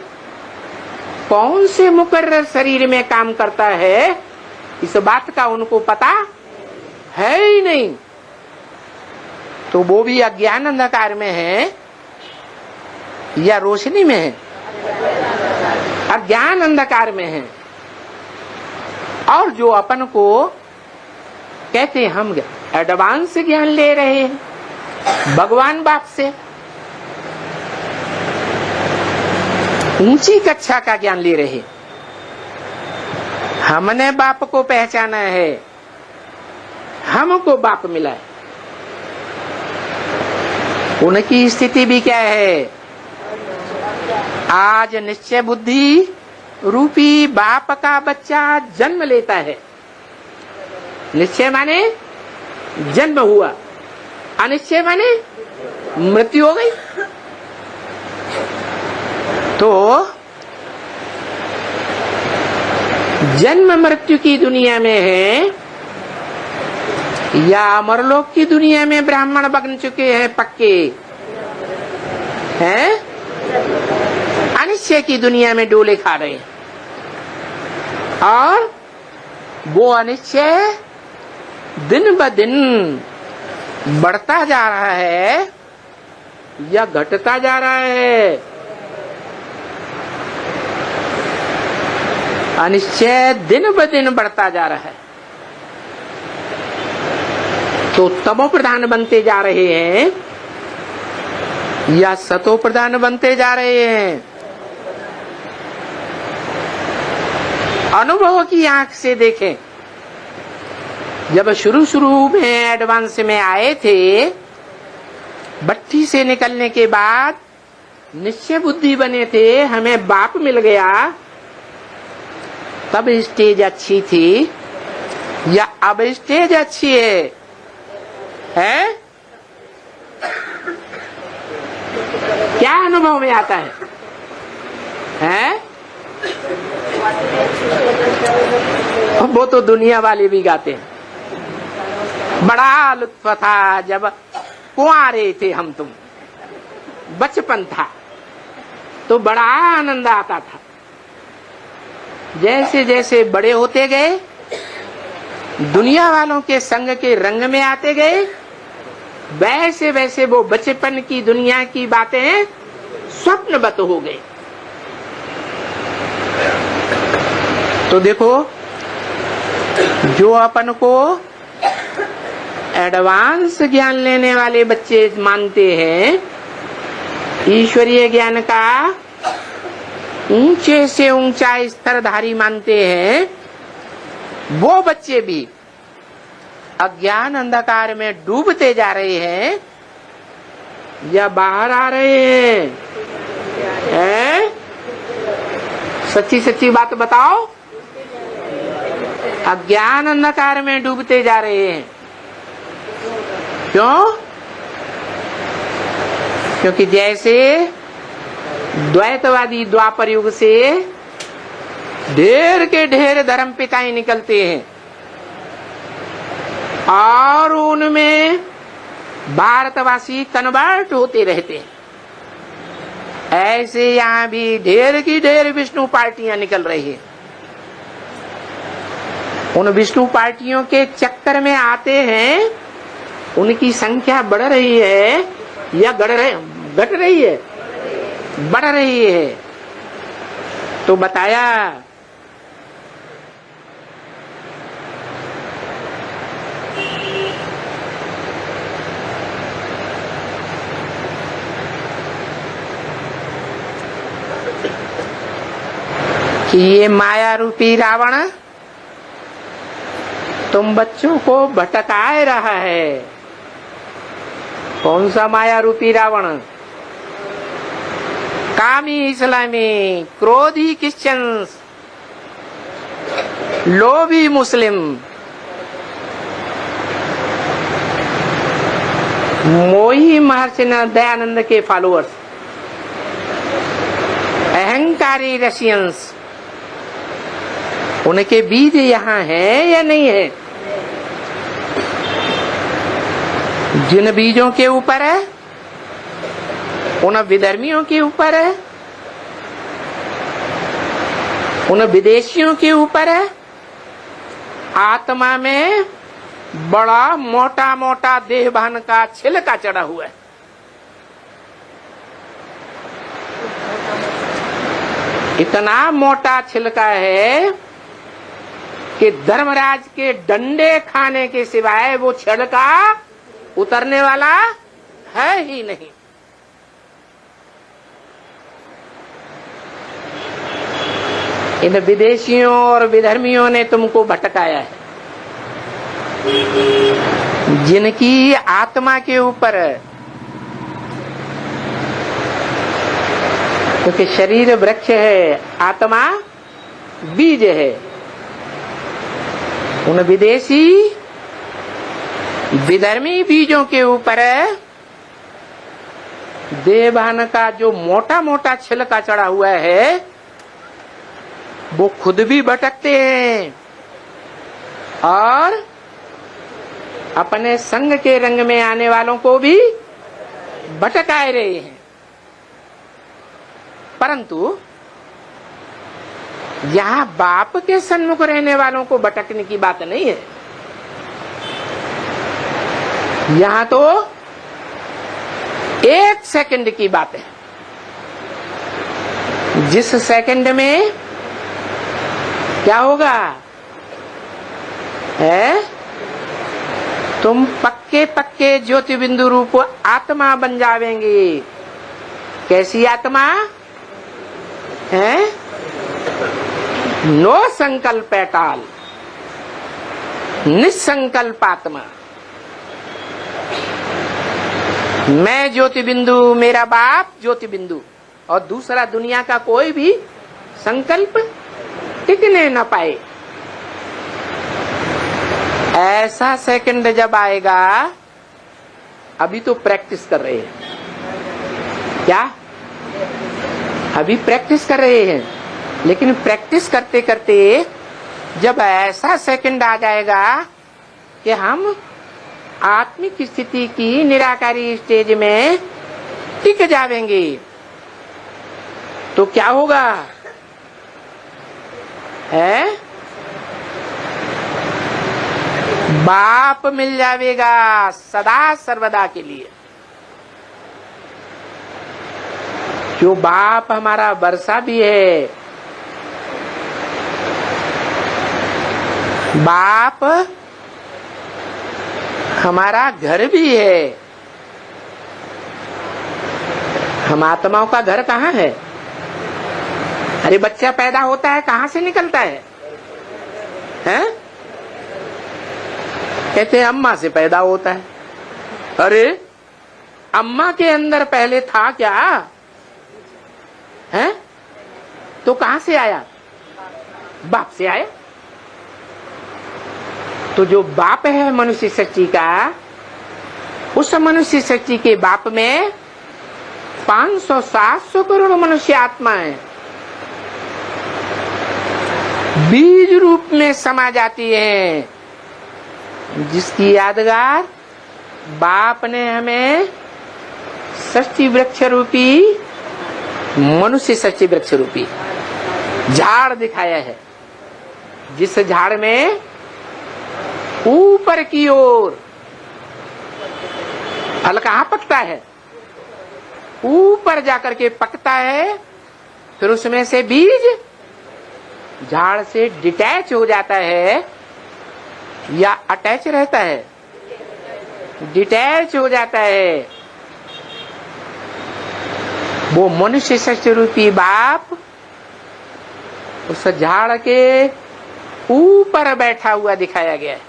कौन से मुकर्रर शरीर में काम करता है, इस बात का उनको पता है ही नहीं। तो वो भी अज्ञान अंधकार में है या रोशनी में है? अज्ञान अंधकार में है। और जो अपन को कहते हैं हम एडवांस ज्ञान ले रहे हैं भगवान बाप से, ऊंची कक्षा का ज्ञान ले रहे, हमने बाप को पहचाना है, हमको बाप मिला है। उनकी स्थिति भी क्या है? आज निश्चय बुद्धि रूपी बाप का बच्चा जन्म लेता है। निश्चय माने जन्म हुआ, अनिश्चय माने मृत्यु हो गई। तो जन्म मृत्यु की दुनिया में है या अमरलोक की दुनिया में ब्राह्मण बन चुके हैं पक्के हैं, अनिश्चय की दुनिया में डोले खा रहे हैं। और वो अनिश्चय दिन ब दिन बढ़ता जा रहा है या घटता जा रहा है? अनिश्चय दिन ब दिन बढ़ता जा रहा है। तो तमो प्रधान बनते जा रहे हैं या सतो प्रधान बनते जा रहे हैं? अनुभव की आंख से देखें। जब शुरू में एडवांस में आए थे, भट्टी से निकलने के बाद निश्चय बुद्धि बने थे, हमें बाप मिल गया, तब स्टेज अच्छी थी या अब स्टेज अच्छी है? क्या अनुभव में आता है? वो तो दुनिया वाले भी गाते हैं। बड़ा लुत्फ था जब कुंवारे थे हम तुम, बचपन था तो बड़ा आनंद आता था। जैसे जैसे बड़े होते गए, दुनिया वालों के संग के रंग में आते गए, वैसे वैसे वो बचपन की दुनिया की बातें स्वप्नवत हो गए। तो देखो, जो अपन को एडवांस ज्ञान लेने वाले बच्चे मानते हैं, ईश्वरीय ज्ञान का ऊंचे से ऊंचा स्तरधारी मानते हैं, वो बच्चे भी अज्ञान अंधकार में डूबते जा रहे हैं या बाहर आ रहे हैं? सच्ची सच्ची बात बताओ। अज्ञान अंधकार में डूबते जा रहे हैं। क्यों? क्योंकि जैसे द्वैतवादी द्वापर युग से ढेर के ढेर धर्म पिताएं निकलते हैं और उनमें भारतवासी कन्वर्ट होते रहते हैं, ऐसे यहाँ भी ढेर की ढेर विष्णु पार्टियां निकल रही है। उन विष्णु पार्टियों के चक्कर में आते हैं, उनकी संख्या बढ़ रही है या घट रही है? बढ़ रही है। तो बताया कि ये माया रूपी रावण तुम बच्चों को भटकाए रहा है। कौन सा माया रूपी रावण? कामी इस्लामी, क्रोधी क्रिश्चियंस, लोभी मुस्लिम, मोही महर्षि दयानंद के फॉलोअर्स, अहंकारी रशियंस, उनके बीज यहाँ हैं या नहीं है? जिन बीजों के ऊपर है, उन विधर्मियों के ऊपर है, उन विदेशियों के ऊपर है। आत्मा में बड़ा मोटा मोटा देहभान का छिलका चढ़ा हुआ है। इतना मोटा छिलका है कि धर्मराज के डंडे खाने के सिवाय वो छिलका उतरने वाला है ही नहीं। इन विदेशियों और विधर्मियों ने तुमको भटकाया है। जिनकी आत्मा के ऊपर, क्योंकि शरीर वृक्ष है, आत्मा बीज है, उन विदेशी विधर्मी बीजों के ऊपर देवभान का जो मोटा मोटा छिलका चढ़ा हुआ है, वो खुद भी भटकते हैं और अपने संग के रंग में आने वालों को भी भटकाए रहे हैं। परंतु यहाँ बाप के सन्मुख रहने वालों को भटकने की बात नहीं है। यहाँ तो 1 सेकंड की बात है। जिस सेकंड में क्या होगा है, तुम पक्के पक्के ज्योति बिंदु रूप आत्मा बन जावेंगे। कैसी आत्मा है? नो संकल्प एटाल, निसंकल्प आत्मा। मैं ज्योति बिंदु, मेरा बाप ज्योति बिंदु, और दूसरा दुनिया का कोई भी संकल्प टिकने न पाए। ऐसा सेकंड जब आएगा, अभी तो प्रैक्टिस कर रहे हैं। क्या? अभी प्रैक्टिस कर रहे हैं, लेकिन प्रैक्टिस करते करते जब ऐसा सेकंड आ जाएगा कि हम आत्मिक स्थिति की निराकारी स्टेज में टिक जावेंगे, तो क्या होगा है? बाप मिल जाएगा सदा सर्वदा के लिए। जो बाप हमारा वर्षा भी है, बाप हमारा घर भी है। हम आत्माओं का घर कहाँ है? अरे बच्चा पैदा होता है, कहाँ से निकलता है? हैं? कहते हैं अम्मा से पैदा होता है। अरे अम्मा के अंदर पहले था क्या है? तो कहाँ से आया? बाप से आया। तो जो बाप है मनुष्य सृष्टि का, उस मनुष्य सृष्टि के बाप में 500-700 करोड़ मनुष्य आत्मा है, बीज रूप में समा जाती है, जिसकी यादगार बाप ने हमें सृष्टि वृक्ष रूपी, मनुष्य सृष्टि वृक्ष रूपी झाड़ दिखाया है। जिस झाड़ में ऊपर की ओर फल कहाँ पकता है? ऊपर जाकर के पकता है, फिर उसमें से बीज झाड़ से डिटैच हो जाता है या अटैच रहता है? डिटैच हो जाता है। वो मनुष्य सृष्टि रूपी बाप उस झाड़ के ऊपर बैठा हुआ दिखाया गया है।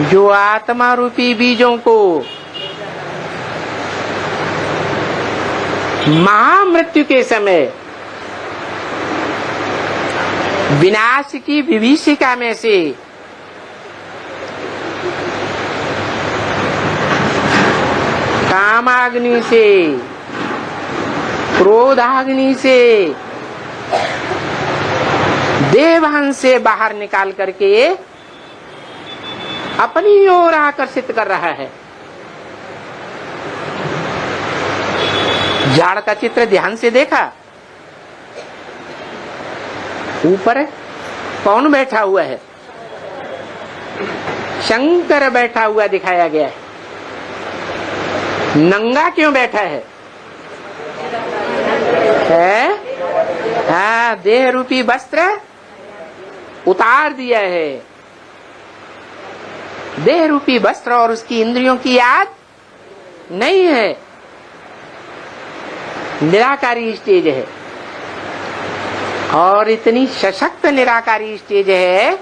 जो आत्मा रूपी बीजों को महामृत्यु के समय विनाश की विभीषिका में से कामाग्नि से, क्रोधाग्नि से, देवहन से बाहर निकाल करके अपनी ओर आकर्षित कर रहा है। झाड़ का चित्र ध्यान से देखा, ऊपर कौन बैठा हुआ है? शंकर बैठा हुआ दिखाया गया है। नंगा क्यों बैठा है? हाँ, देह रूपी वस्त्र उतार दिया है। देह रूपी वस्त्र और उसकी इंद्रियों की याद नहीं है। निराकारी स्टेज है और इतनी सशक्त निराकारी स्टेज है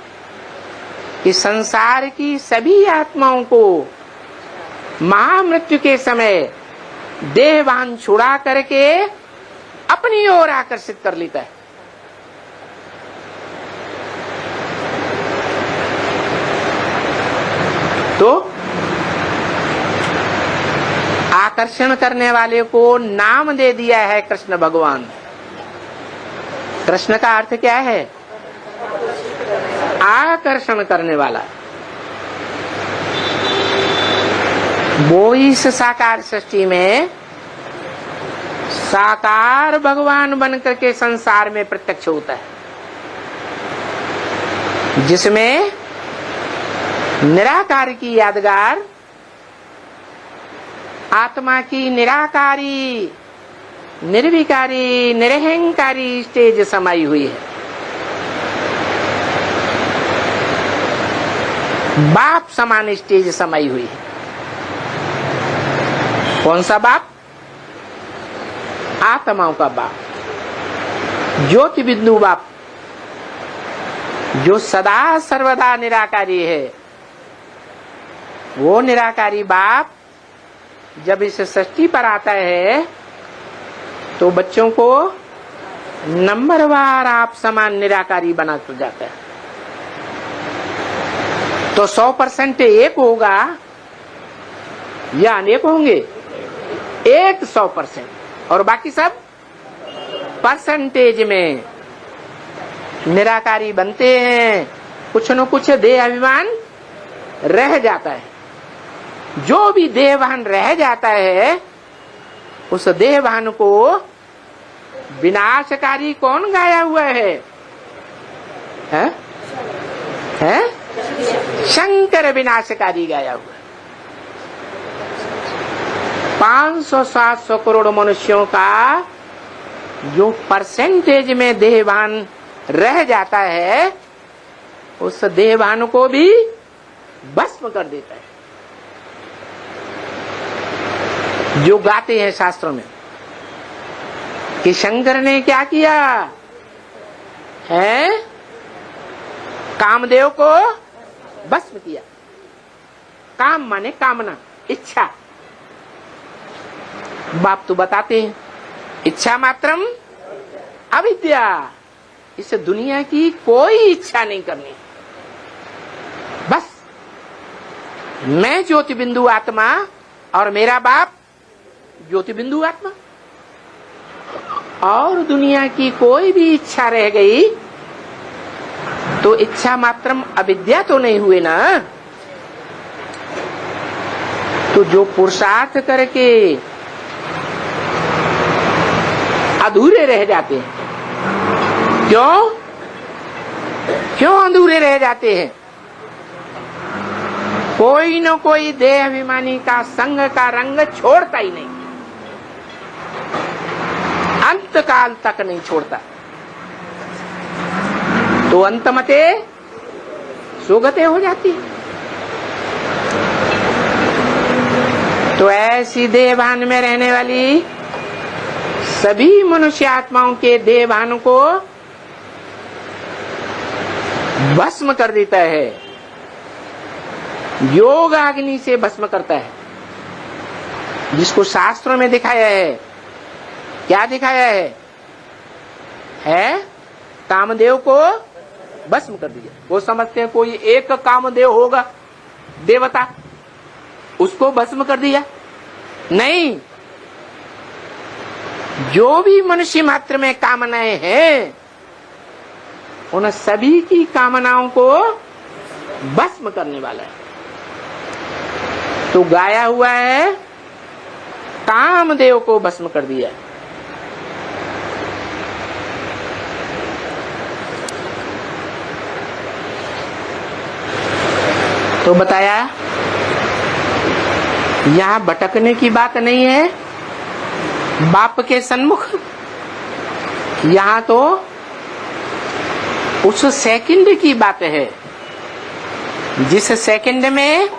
कि संसार की सभी आत्माओं को महामृत्यु के समय देहवान छुड़ा करके अपनी ओर आकर्षित कर लेता है। तो आकर्षण करने वाले को नाम दे दिया है कृष्ण भगवान। कृष्ण का अर्थ क्या है? आकर्षण करने वाला। वो इस साकार सृष्टि में साकार भगवान बनकर के संसार में प्रत्यक्ष होता है, जिसमें निराकार की यादगार आत्मा की निराकारी, निर्विकारी, निरहंकारी स्टेज समाई हुई है। बाप समान स्टेज समाई हुई है। कौन सा बाप? आत्माओं का बाप, ज्योति बिंदु बाप, जो सदा सर्वदा निराकारी है। वो निराकारी बाप जब इस सृष्टि पर आता है तो बच्चों को नंबरवार आप समान निराकारी बना तो जाता है। तो 100% एक होगा या अनेक होंगे? एक 100% और बाकी सब परसेंटेज में निराकारी बनते हैं। कुछ न कुछ देह अभिमान रह जाता है। जो भी देहवान रह जाता है उस देहवान को विनाशकारी कौन गाया हुआ है? हैं? शंकर विनाशकारी गाया हुआ है। 500-700 करोड़ मनुष्यों का जो परसेंटेज में देहवान रह जाता है उस देहवान को भी भस्म कर देता है। जो गाते हैं शास्त्रों में कि शंकर ने क्या किया है? कामदेव को भस्म किया। काम माने कामना, इच्छा। बाप तो बताते हैं इच्छा मात्रम अविद्या। इस दुनिया की कोई इच्छा नहीं करनी। बस मैं ज्योति बिंदु आत्मा और मेरा बाप ज्योति बिंदु आत्मा, और दुनिया की कोई भी इच्छा रह गई तो इच्छा मात्रम अविद्या तो नहीं हुए ना। तो जो पुरुषार्थ करके अधूरे रह जाते हैं, क्यों अधूरे रह जाते हैं? कोई न कोई देह अभिमानी का संग का रंग छोड़ता ही नहीं, अंत काल तक नहीं छोड़ता। तो अंतमते सुगते हो जाती। तो ऐसी देहभान में रहने वाली सभी मनुष्य आत्माओं के देहभान को भस्म कर देता है, योग अग्नि से भस्म करता है, जिसको शास्त्रों में दिखाया है। क्या दिखाया है? कामदेव को भस्म कर दिया। वो समझते हैं कोई एक कामदेव होगा देवता, उसको भस्म कर दिया। नहीं, जो भी मनुष्य मात्र में कामनाएं हैं उन सभी की कामनाओं को भस्म करने वाला है। तो गाया हुआ है कामदेव को भस्म कर दिया। तो बताया यहां भटकने की बात नहीं है बाप के सन्मुख, यहां तो उस सेकंड की बात है जिस सेकंड में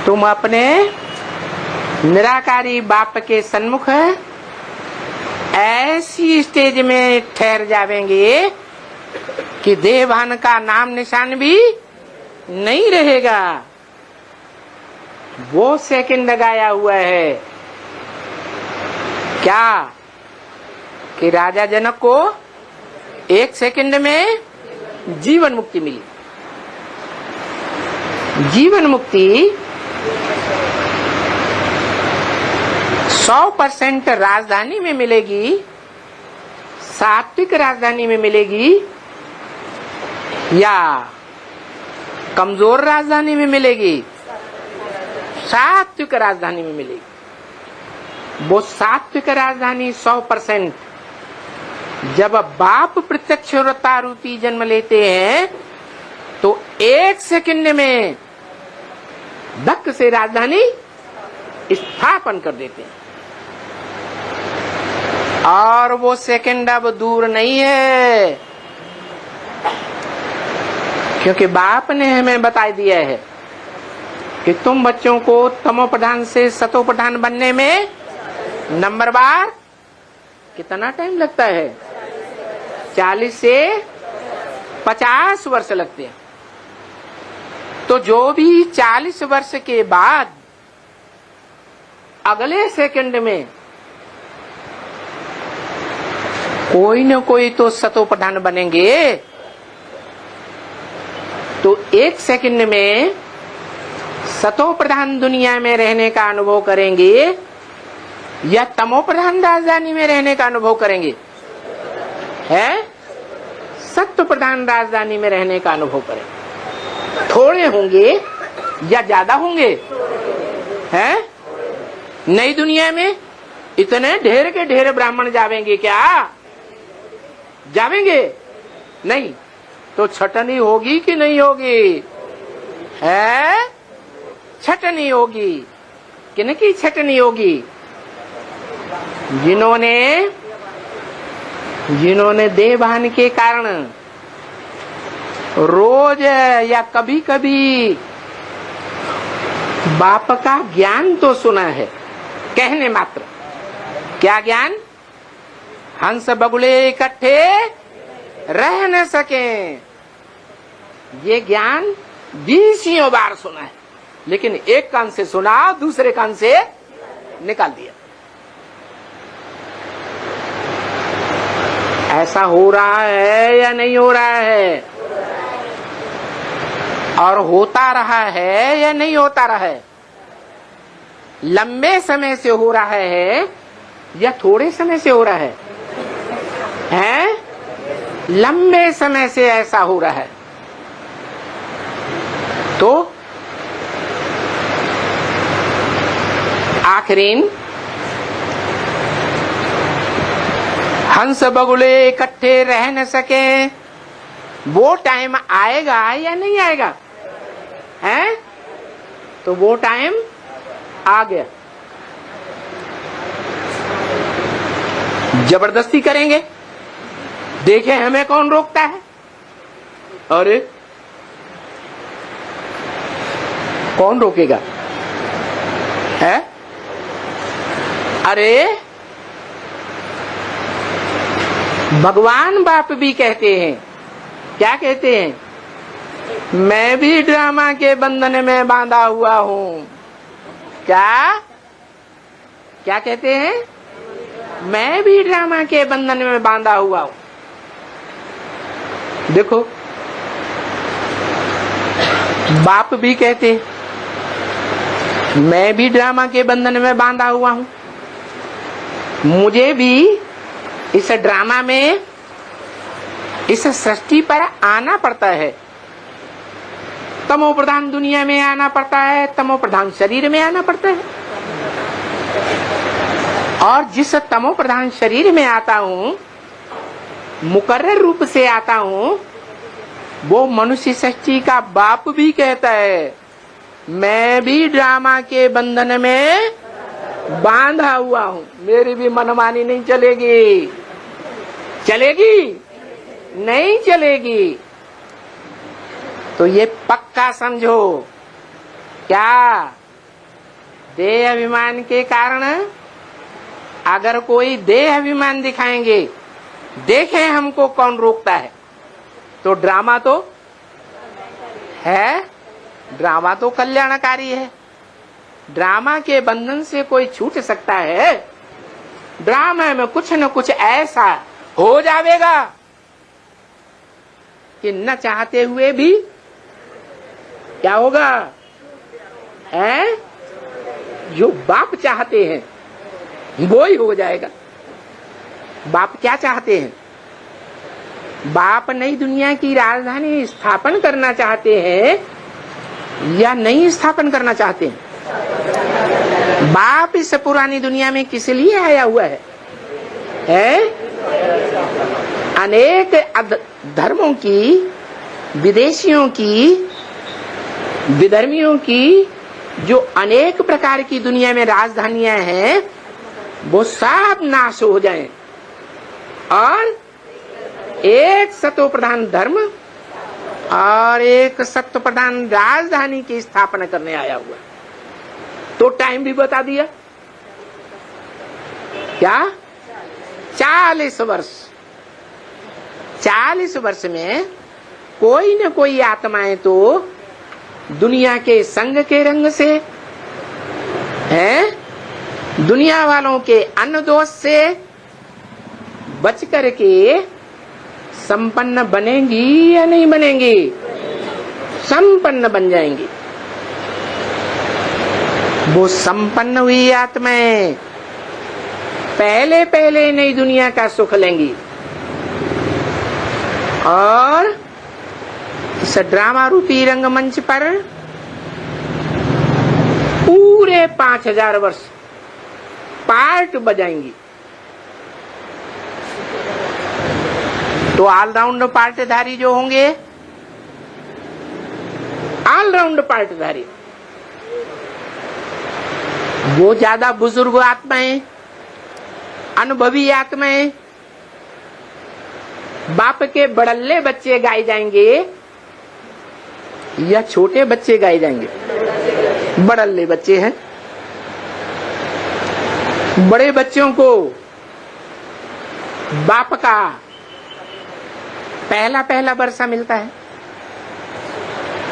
तुम अपने निराकारी बाप के सन्मुख ऐसी स्टेज में ठहर जावेंगे कि देहभान का नाम निशान भी नहीं रहेगा। वो सेकंड गाया हुआ है क्या कि राजा जनक को एक सेकंड में जीवन मुक्ति मिली। जीवन मुक्ति 100% राजधानी में मिलेगी, सात्विक राजधानी में मिलेगी या कमजोर राजधानी में मिलेगी? सात्विक राजधानी में मिलेगी। वो सात्विक राजधानी 100% जब बाप प्रत्यक्षता रूपी जन्म लेते हैं तो एक सेकंड में धक्क से राजधानी स्थापन कर देते हैं। और वो सेकंड अब दूर नहीं है, क्योंकि बाप ने हमें बता दिया है कि तुम बच्चों को तमोप्रधान से सतोप्रधान बनने में नंबर बार कितना टाइम लगता है? 40 से 50 वर्ष लगते हैं। तो जो भी 40 वर्ष के बाद अगले सेकंड में कोई न कोई तो सतोप्रधान बनेंगे, तो एक सेकंड में सतोप्रधान दुनिया में रहने का अनुभव करेंगे या तमोप्रधान राजधानी में रहने का अनुभव करेंगे? है सत्य प्रधान राजधानी में रहने का अनुभव करेंगे। थोड़े होंगे या ज्यादा होंगे? हैं? नई दुनिया में इतने ढेर के ढेर ब्राह्मण जावेंगे क्या? जावेंगे नहीं। तो छटनी होगी कि नहीं होगी? है छटनी होगी। किनकी छटनी होगी? जिन्होंने देहभान के कारण रोज या कभी कभी बाप का ज्ञान तो सुना है, कहने मात्र। क्या ज्ञान? हंस बगुले इकट्ठे रह न सके, ये ज्ञान 20 बार सुना है, लेकिन एक कान से सुना, दूसरे कान से निकाल दिया। ऐसा हो रहा है या नहीं हो रहा है? और होता रहा है या नहीं होता रहा है? लंबे समय से हो रहा है या थोड़े समय से हो रहा है? हैं? लंबे समय से ऐसा हो रहा है। तो आखिरीन हंस बगुले इकट्ठे रह न सके, वो टाइम आएगा या नहीं आएगा? हैं? तो वो टाइम आ गया। जबरदस्ती करेंगे, देखे हमें कौन रोकता है? अरे कौन रोकेगा? है? अरे भगवान बाप भी कहते हैं, क्या कहते हैं? मैं भी ड्रामा के बंधन में बांधा हुआ हूँ। क्या क्या कहते हैं? मैं भी ड्रामा के बंधन में बांधा हुआ हूँ। देखो, बाप भी कहते हैं मैं भी ड्रामा के बंधन में बांधा हुआ हूँ, मुझे भी इस ड्रामा में, इस सृष्टि पर आना पड़ता है। तमो प्रधान दुनिया में आना पड़ता है, तमो प्रधान शरीर में आना पड़ता है। और जिस तमो प्रधान शरीर में आता हूँ, मुकर्रर रूप से आता हूँ, वो मनुष्य सृष्टि का बाप भी कहता है मैं भी ड्रामा के बंधन में बांधा हुआ हूँ, मेरी भी मनमानी नहीं चलेगी। चलेगी? नहीं चलेगी। तो ये पक्का समझो। क्या? देह अभिमान के कारण अगर कोई देह अभिमान दिखाएंगे, देखें हमको कौन रोकता है, तो ड्रामा तो है, ड्रामा तो कल्याणकारी है। ड्रामा के बंधन से कोई छूट सकता है? ड्रामा में कुछ न कुछ ऐसा हो जाएगा कि न चाहते हुए भी क्या होगा? है जो बाप चाहते हैं वो ही हो जाएगा। बाप क्या चाहते हैं? बाप नई दुनिया की राजधानी स्थापन करना चाहते हैं या नहीं स्थापन करना चाहते हैं? बाप इस पुरानी दुनिया में किस लिए आया हुआ है? अनेक धर्मों की, विदेशियों की, विधर्मियों की जो अनेक प्रकार की दुनिया में राजधानियां हैं, वो सब नाश हो जाएं और एक सत्व प्रधान धर्म और एक सत्व प्रधान राजधानी की स्थापना करने आया हुआ। तो टाइम भी बता दिया, क्या? 40 वर्ष। 40 वर्ष में कोई न कोई आत्माएं तो दुनिया के संग के रंग से, हैं, दुनिया वालों के अन्न दोष से बच करके संपन्न बनेंगी या नहीं बनेंगी? संपन्न बन जाएंगी। वो संपन्न हुई आत्माएं पहले पहले नई दुनिया का सुख लेंगी और इस ड्रामा रूपी रंगमंच पर पूरे 5000 वर्ष पार्ट बजाएंगी। तो ऑलराउंड पार्टधारी जो होंगे, ऑलराउंड पार्टधारी, वो ज्यादा बुजुर्ग आत्माएं, अनुभवी आत्माएं, बाप के बड़ल्ले बच्चे गाए जाएंगे या छोटे बच्चे गाए जाएंगे? बड़ल्ले बच्चे हैं। बड़े बच्चों को बाप का पहला पहला वर्षा मिलता है,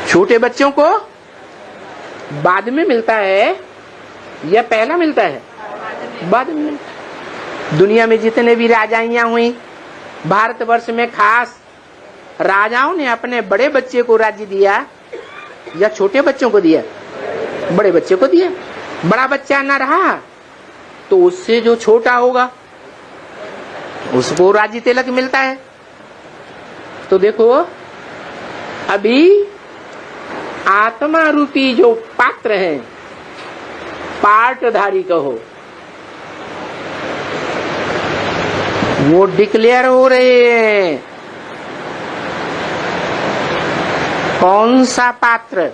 छोटे बच्चों को बाद में मिलता है या पहला मिलता है? बाद में मिलता है। दुनिया में जितने भी राजाइयां हुई, भारतवर्ष में खास राजाओं ने अपने बड़े बच्चे को राज्य दिया या छोटे बच्चों को दिया? बड़े बच्चे को दिया। बड़ा बच्चा न रहा तो उससे जो छोटा होगा उसको राज्य तिलक मिलता है। तो देखो, अभी आत्मा रूपी जो पात्र हैं, पार्टधारी कहो, वो डिक्लेयर हो रहे हैं। कौन सा पात्र?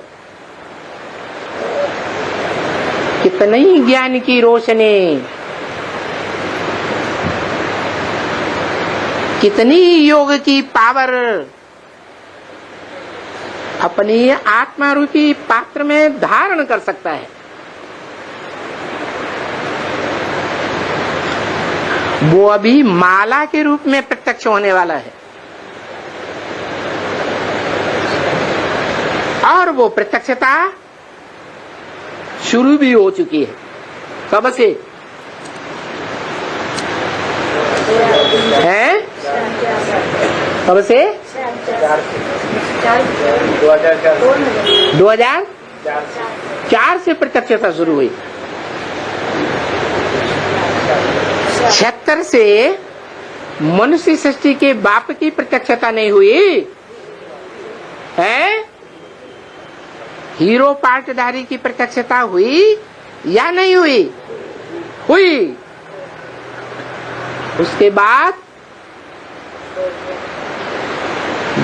कितनी ज्ञान की रोशनी, कितनी योग की पावर अपनी आत्मा रूपी पात्र में धारण कर सकता है। वो अभी माला के रूप में प्रत्यक्ष होने वाला है, और वो प्रत्यक्षता शुरू भी हो चुकी है। कब से है? कब से? 2004 से प्रत्यक्षता शुरू हुई। 76 से मनुष्य सृष्टि के बाप की प्रत्यक्षता नहीं हुई है? हीरो पार्टधारी की प्रत्यक्षता हुई या नहीं हुई? हुई। उसके बाद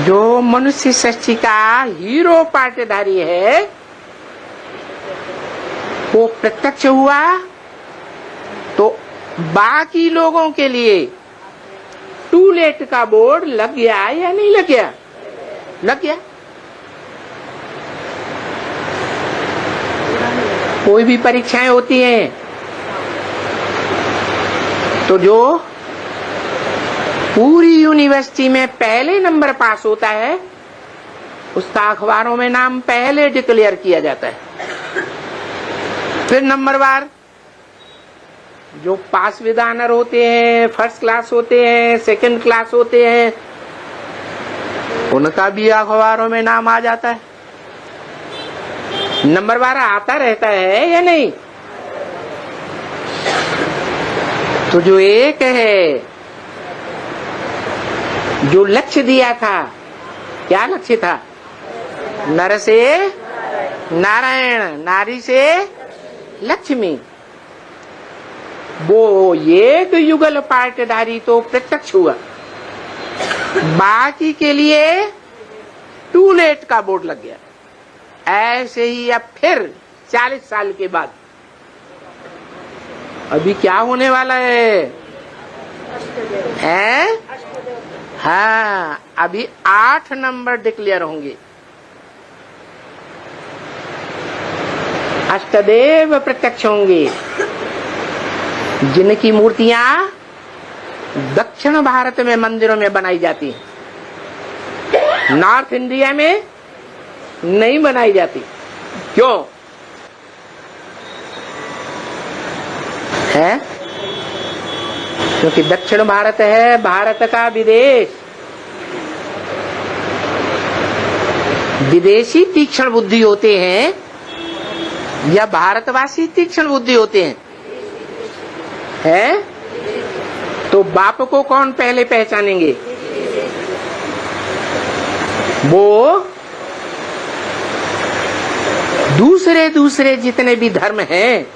जो मनुष्य सृष्टि का हीरो पार्टधारी है वो प्रत्यक्ष हुआ, तो बाकी लोगों के लिए टू लेट का बोर्ड लग गया या नहीं लग गया? लग गया। कोई भी परीक्षाएं होती हैं तो जो पूरी यूनिवर्सिटी में पहले नंबर पास होता है उसका अखबारों में नाम पहले डिक्लेयर किया जाता है। फिर नंबरवार जो पास विद ऑनर होते हैं, फर्स्ट क्लास होते हैं, सेकंड क्लास होते हैं, उनका भी अखबारों में नाम आ जाता है। नंबरवार आता रहता है या नहीं? तो जो एक है, जो लक्ष्य दिया था, क्या लक्ष्य था? नर से नारायण, नारी से लक्ष्मी। वो एक युगल पार्टधारी तो प्रत्यक्ष हुआ, बाकी के लिए टू लेट का बोर्ड लग गया। ऐसे ही अब फिर 40 साल के बाद अभी क्या होने वाला है? हाँ, अभी 8 नंबर डिक्लेयर होंगे। अष्टदेव प्रत्यक्ष होंगे, जिनकी मूर्तियां दक्षिण भारत में मंदिरों में बनाई जाती हैं, नॉर्थ इंडिया में नहीं बनाई जाती। क्यों है? क्योंकि दक्षिण भारत है भारत का विदेश। विदेशी तीक्ष्ण बुद्धि होते हैं या भारतवासी तीक्ष्ण बुद्धि होते हैं? है? तो बाप को कौन पहले पहचानेंगे? वो दूसरे जितने भी धर्म हैं,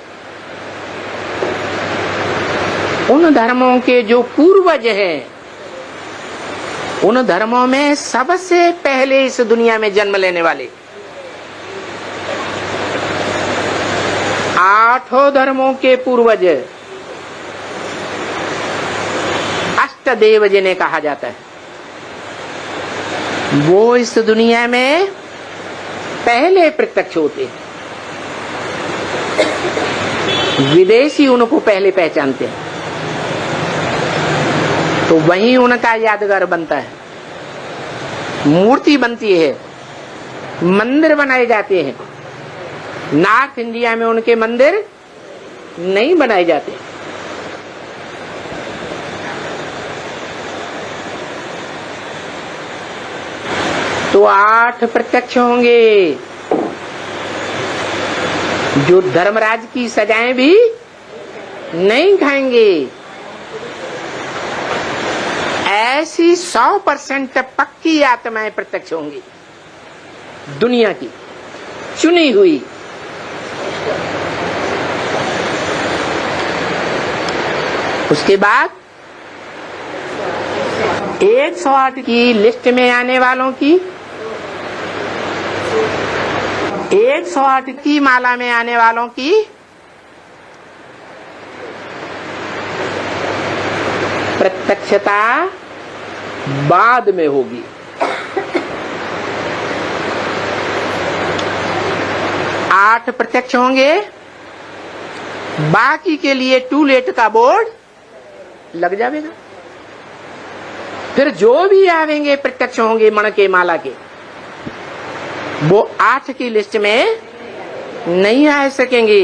उन धर्मों के जो पूर्वज हैं, उन धर्मों में सबसे पहले इस दुनिया में जन्म लेने वाले 8 धर्मों के पूर्वज अष्टदेव जिन्हें कहा जाता है, वो इस दुनिया में पहले प्रत्यक्ष होते हैं। विदेशी उनको पहले पहचानते हैं, तो वहीं उनका यादगार बनता है, मूर्ति बनती है, मंदिर बनाए जाते हैं। नॉर्थ इंडिया में उनके मंदिर नहीं बनाए जाते। तो 8 प्रत्यक्ष होंगे, जो धर्मराज की सजाएं भी नहीं खाएंगे। ऐसी 100% पक्की आत्माएं प्रत्यक्ष होंगी, दुनिया की चुनी हुई। उसके बाद 108 की लिस्ट में आने वालों की, 108 की माला में आने वालों की प्रत्यक्षता बाद में होगी। आठ प्रत्यक्ष होंगे, बाकी के लिए टू लेट का बोर्ड लग जाएगा। फिर जो भी आवेंगे प्रत्यक्ष होंगे मण के माला के, वो 8 की लिस्ट में नहीं आ सकेंगे।